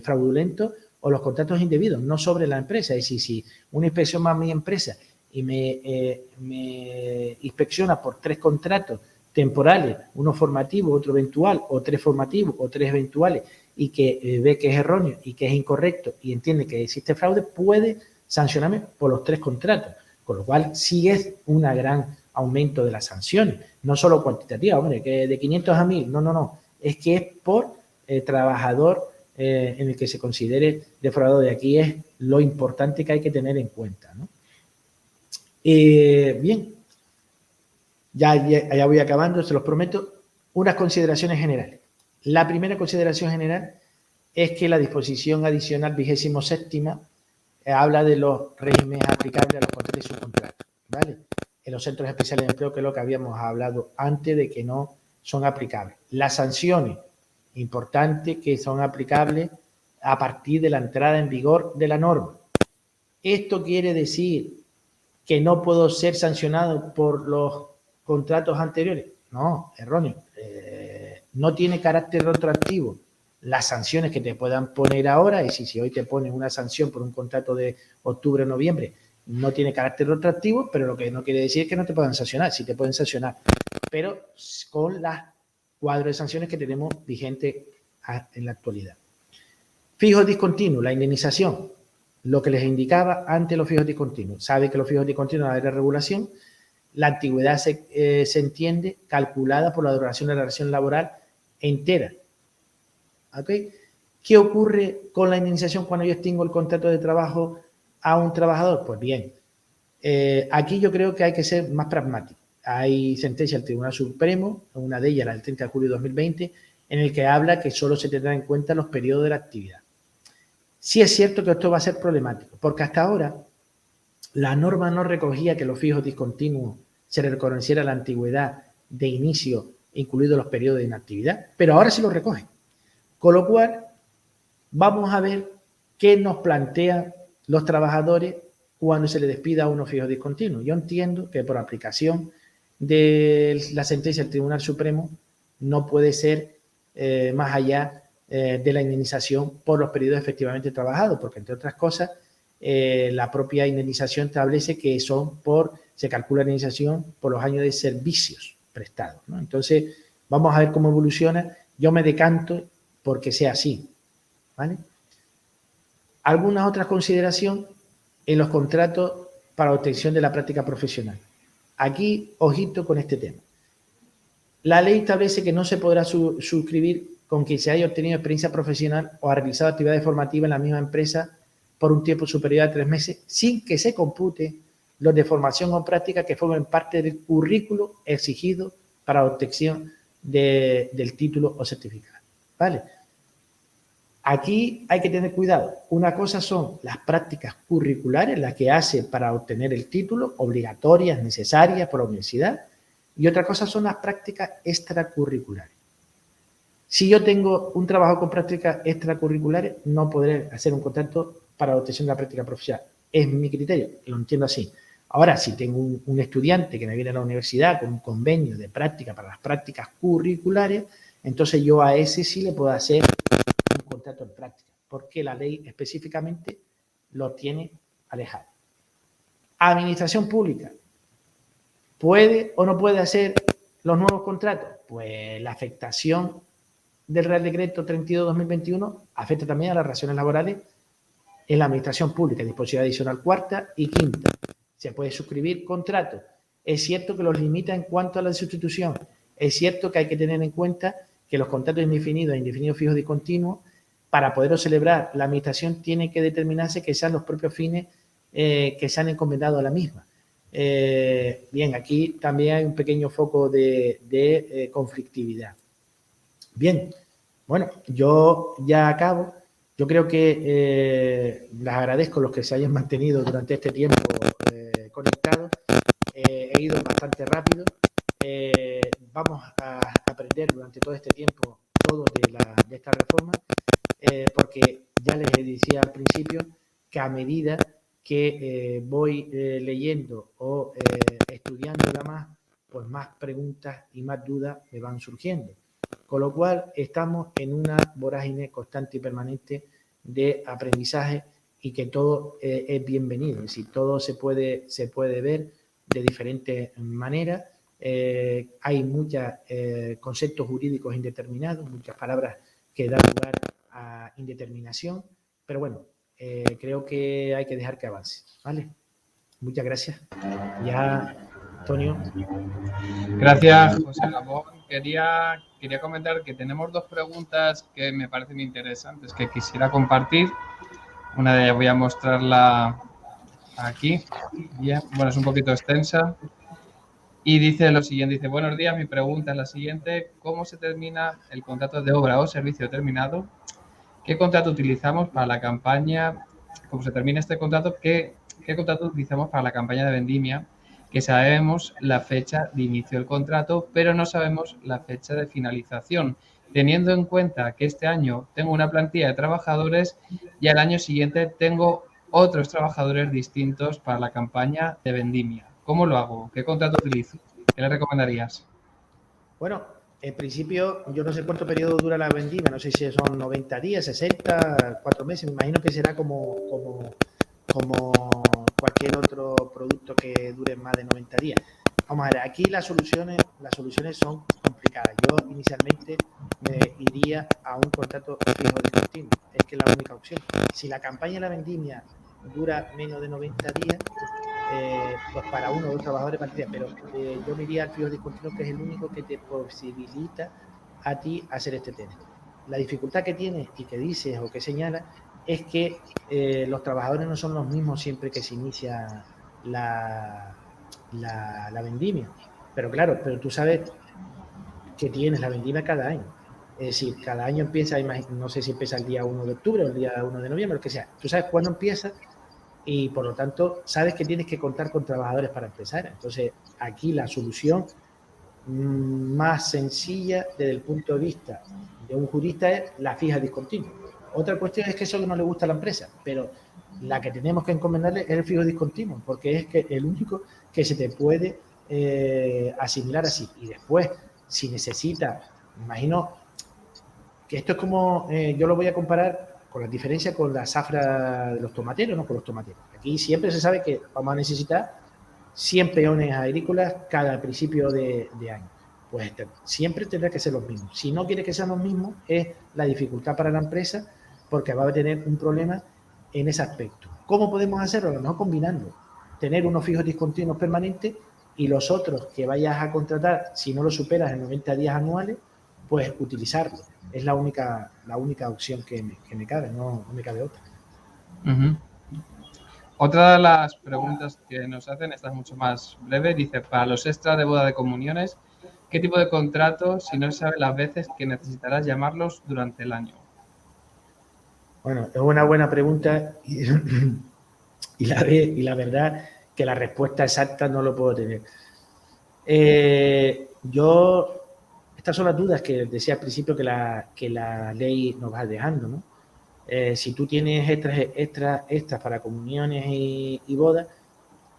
fraudulentos o los contratos indebidos, no sobre la empresa. Es decir, si una inspección va a mi empresa y me inspecciona por 3 contratos temporales, uno formativo, otro eventual, o 3 formativos, o 3 eventuales, y que ve que es erróneo y que es incorrecto y entiende que existe fraude, puede sancionarme por los 3 contratos. Con lo cual, sí es un gran aumento de las sanciones, no solo cuantitativa, hombre, que de 500 a 1000, no, es que es por trabajador en el que se considere defraudador. De aquí es lo importante que hay que tener en cuenta, ¿no? Bien, ya voy acabando, se los prometo. Unas consideraciones generales. La primera consideración general es que la disposición adicional 27ª habla de los regímenes aplicables a los contratos y subcontratos, ¿vale? En los centros especiales de empleo, que es lo que habíamos hablado antes, de que no son aplicables. Las sanciones, importante que son aplicables a partir de la entrada en vigor de la norma. Esto quiere decir que no puedo ser sancionado por los contratos anteriores. No, erróneo. No tiene carácter retroactivo. Las sanciones que te puedan poner ahora, y si hoy te ponen una sanción por un contrato de octubre o noviembre, no tiene carácter retroactivo, pero lo que no quiere decir es que no te puedan sancionar. Sí te pueden sancionar, pero con las cuadros de sanciones que tenemos vigentes en la actualidad. Fijos discontinuos, la indemnización, lo que les indicaba antes los fijos discontinuos. Sabe que los fijos discontinuos va a haber regulación. La antigüedad se entiende calculada por la duración de la relación laboral entera. ¿Okay? ¿Qué ocurre con la indemnización cuando yo extingo el contrato de trabajo a un trabajador? Pues bien, aquí yo creo que hay que ser más pragmático. Hay sentencia del Tribunal Supremo, una de ellas, la del 30 de julio de 2020, en el que habla que solo se tendrán en cuenta los periodos de la actividad. Sí es cierto que esto va a ser problemático, porque hasta ahora la norma no recogía que los fijos discontinuos se le reconociera la antigüedad de inicio, incluidos los periodos de inactividad, pero ahora sí lo recoge. Con lo cual, vamos a ver qué nos plantean los trabajadores cuando se les despida a unos fijos discontinuos. Yo entiendo que por aplicación de la sentencia del Tribunal Supremo no puede ser más allá de la indemnización por los periodos efectivamente trabajados, porque entre otras cosas la propia indemnización establece que se calcula la indemnización por los años de servicios prestados, ¿no? Entonces, vamos a ver cómo evoluciona. Yo me decanto porque sea así, ¿vale? ¿Alguna otra consideración en los contratos para obtención de la práctica profesional? Aquí, ojito con este tema. La ley establece que no se podrá suscribir con quien se haya obtenido experiencia profesional o ha realizado actividades formativas en la misma empresa por un tiempo superior a 3 meses, sin que se compute los de formación o práctica que formen parte del currículo exigido para obtención del título o certificado, ¿vale? Aquí hay que tener cuidado. Una cosa son las prácticas curriculares, las que hace para obtener el título, obligatorias, necesarias por la universidad, y otra cosa son las prácticas extracurriculares. Si yo tengo un trabajo con prácticas extracurriculares, no podré hacer un contrato para la obtención de la práctica profesional. Es mi criterio, lo entiendo así. Ahora, si tengo un estudiante que me viene a la universidad con un convenio de práctica para las prácticas curriculares, entonces yo a ese sí le puedo hacer un contrato en práctica, porque la ley específicamente lo tiene alejado. Administración pública. ¿Puede o no puede hacer los nuevos contratos? Pues la afectación del Real Decreto 32/2021 afecta también a las relaciones laborales en la administración pública, disposición adicional cuarta y quinta. Se puede suscribir contratos. Es cierto que los limita en cuanto a la sustitución. Es cierto que hay que tener en cuenta que los contratos indefinidos e indefinidos fijos y continuos, para poderlos celebrar, la administración tiene que determinarse que sean los propios fines que se han encomendado a la misma. Bien, aquí también hay un pequeño foco de conflictividad. Bien, bueno, yo ya acabo. Yo creo que les agradezco los que se hayan mantenido durante este tiempo conectados. He ido bastante rápido. Vamos a aprender durante todo este tiempo todo de esta reforma, porque ya les decía al principio que a medida que voy leyendo o estudiándola más, pues más preguntas y más dudas me van surgiendo. Con lo cual estamos en una vorágine constante y permanente de aprendizaje y que todo es bienvenido. Es decir, todo se puede ver de diferentes maneras. Hay muchos conceptos jurídicos indeterminados, muchas palabras que dan lugar a indeterminación, pero bueno, creo que hay que dejar que avance, ¿vale? Muchas gracias. Ya, Antonio. Gracias, José Ramón. Quería comentar que tenemos dos preguntas que me parecen interesantes que quisiera compartir. Una de ellas voy a mostrarla aquí. Bien, bueno, es un poquito extensa. Y dice lo siguiente, dice, buenos días, mi pregunta es la siguiente, ¿cómo se termina el contrato de obra o servicio terminado? ¿Qué contrato utilizamos para la campaña? ¿Cómo se termina este contrato? ¿Qué contrato utilizamos para la campaña de vendimia? Que sabemos la fecha de inicio del contrato, pero no sabemos la fecha de finalización, teniendo en cuenta que este año tengo una plantilla de trabajadores y al año siguiente tengo otros trabajadores distintos para la campaña de vendimia. ¿Cómo lo hago? ¿Qué contrato utilizo? ¿Qué le recomendarías? Bueno, en principio, yo no sé cuánto periodo dura la vendimia, no sé si son 90 días, 60, 4 meses, me imagino que será como cualquier otro producto que dure más de 90 días. Vamos a ver, aquí las soluciones son complicadas. Yo inicialmente me iría a un contrato fijo discontinuo, es que es la única opción. Si la campaña de la vendimia dura menos de 90 días, pues para uno o dos trabajadores valdría, pero yo me iría al fijo discontinuo, que es el único que te posibilita a ti hacer este tema. La dificultad que tienes y que dices o que señalas es que los trabajadores no son los mismos siempre que se inicia la vendimia. Pero claro, pero tú sabes que tienes la vendimia cada año. Es decir, cada año empieza, no sé si empieza el día 1 de octubre o el día 1 de noviembre, lo que sea. Tú sabes cuándo empieza y por lo tanto sabes que tienes que contar con trabajadores para empezar. Entonces, aquí la solución más sencilla desde el punto de vista de un jurista es la fija discontinua. Otra cuestión es que eso no le gusta a la empresa, pero la que tenemos que encomendarle es el fijo discontinuo, porque es que el único que se te puede asimilar así. Y después, si necesita, me imagino que esto es como, yo lo voy a comparar con la diferencia con la zafra de los tomateros, no con los tomateros. Aquí siempre se sabe que vamos a necesitar 100 peones agrícolas cada principio de año. Pues siempre tendrá que ser los mismos. Si no quiere que sean los mismos, es la dificultad para la empresa, porque va a tener un problema en ese aspecto. ¿Cómo podemos hacerlo? A lo mejor combinando. Tener unos fijos discontinuos permanentes y los otros que vayas a contratar, si no lo superas en 90 días anuales, pues utilizarlo. Es la única opción que me cabe, no me cabe otra. Otra de las preguntas que nos hacen, esta es mucho más breve, dice, para los extras de boda de comuniones, ¿qué tipo de contrato si no se sabe las veces que necesitarás llamarlos durante el año? Bueno, es una buena pregunta y la verdad que la respuesta exacta no lo puedo tener. Estas son las dudas que decía al principio que la ley nos va dejando, ¿no? Si tú tienes extras para comuniones y bodas,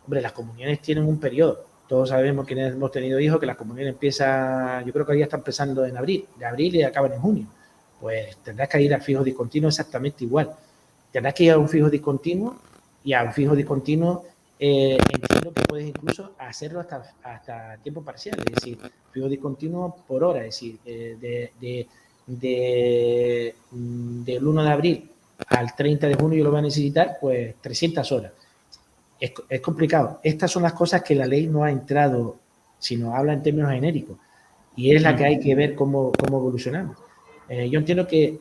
hombre, las comuniones tienen un periodo. Todos sabemos que hemos tenido hijos que las comuniones empiezan, yo creo que ya está empezando en abril, de abril y acaban en junio. Pues tendrás que ir al fijo discontinuo exactamente igual. Tendrás que ir a un fijo discontinuo y a un fijo discontinuo entiendo que puedes incluso hacerlo hasta tiempo parcial, es decir, fijo discontinuo por hora, es decir, del 1 de abril al 30 de junio yo lo voy a necesitar, pues 300 horas. Es complicado. Estas son las cosas que la ley no ha entrado, sino habla en términos genéricos. Y es la que hay que ver cómo evolucionamos. Yo entiendo que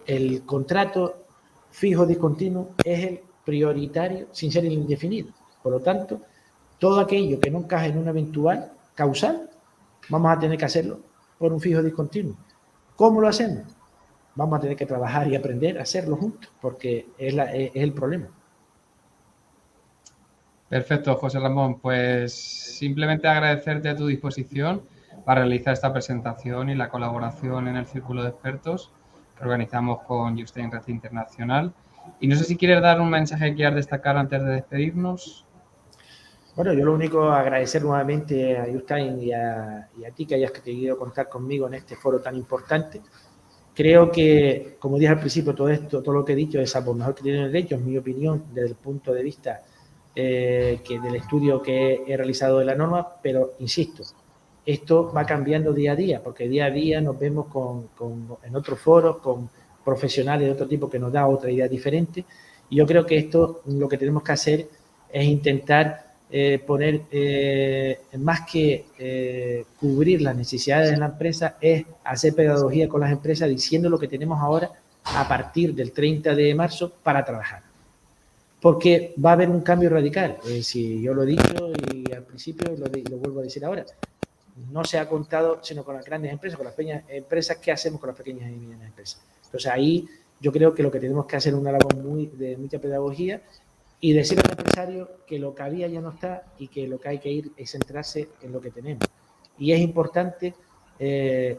el contrato fijo discontinuo es el prioritario sin ser el indefinido. Por lo tanto, todo aquello que no encaje en una eventual causal, vamos a tener que hacerlo por un fijo discontinuo. ¿Cómo lo hacemos? Vamos a tener que trabajar y aprender a hacerlo juntos, porque es el problema. Perfecto, José Ramón. Pues simplemente agradecerte a tu disposición para realizar esta presentación y la colaboración en el Círculo de Expertos que organizamos con Justin Red Internacional. Y no sé si quieres dar un mensaje que quieras destacar antes de despedirnos. Bueno, yo lo único agradecer nuevamente a Justin y a ti que hayas querido contar conmigo en este foro tan importante. Creo que, como dije al principio, todo lo que he dicho es a por mejor que tienen derecho, en mi opinión, desde el punto de vista que del estudio que he realizado de la norma, pero insisto, esto va cambiando día a día, porque día a día nos vemos en otros foros, con profesionales de otro tipo que nos da otra idea diferente, y yo creo que esto lo que tenemos que hacer es intentar poner, más que cubrir las necesidades de la empresa, es hacer pedagogía con las empresas diciendo lo que tenemos ahora a partir del 30 de marzo para trabajar. Porque va a haber un cambio radical. Si yo lo he dicho y al principio lo vuelvo a decir ahora, no se ha contado sino con las grandes empresas, con las pequeñas empresas. ¿Qué hacemos con las pequeñas y medianas empresas? Entonces ahí yo creo que lo que tenemos que hacer es una labor de mucha pedagogía y decir al empresario que lo que había ya no está y que lo que hay que ir es centrarse en lo que tenemos. Y es importante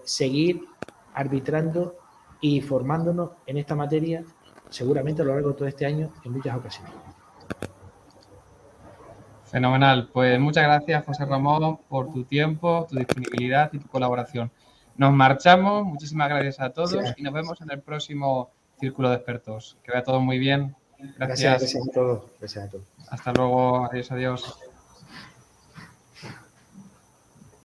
seguir arbitrando y formándonos en esta materia seguramente a lo largo de todo este año en muchas ocasiones. Fenomenal. Pues muchas gracias, José Ramón, por tu tiempo, tu disponibilidad y tu colaboración. Nos marchamos. Muchísimas gracias a todos y nos vemos en el próximo Círculo de Expertos. Que vaya todo muy bien. Gracias. Gracias a todos. Gracias a todos. Hasta luego. Adiós, adiós.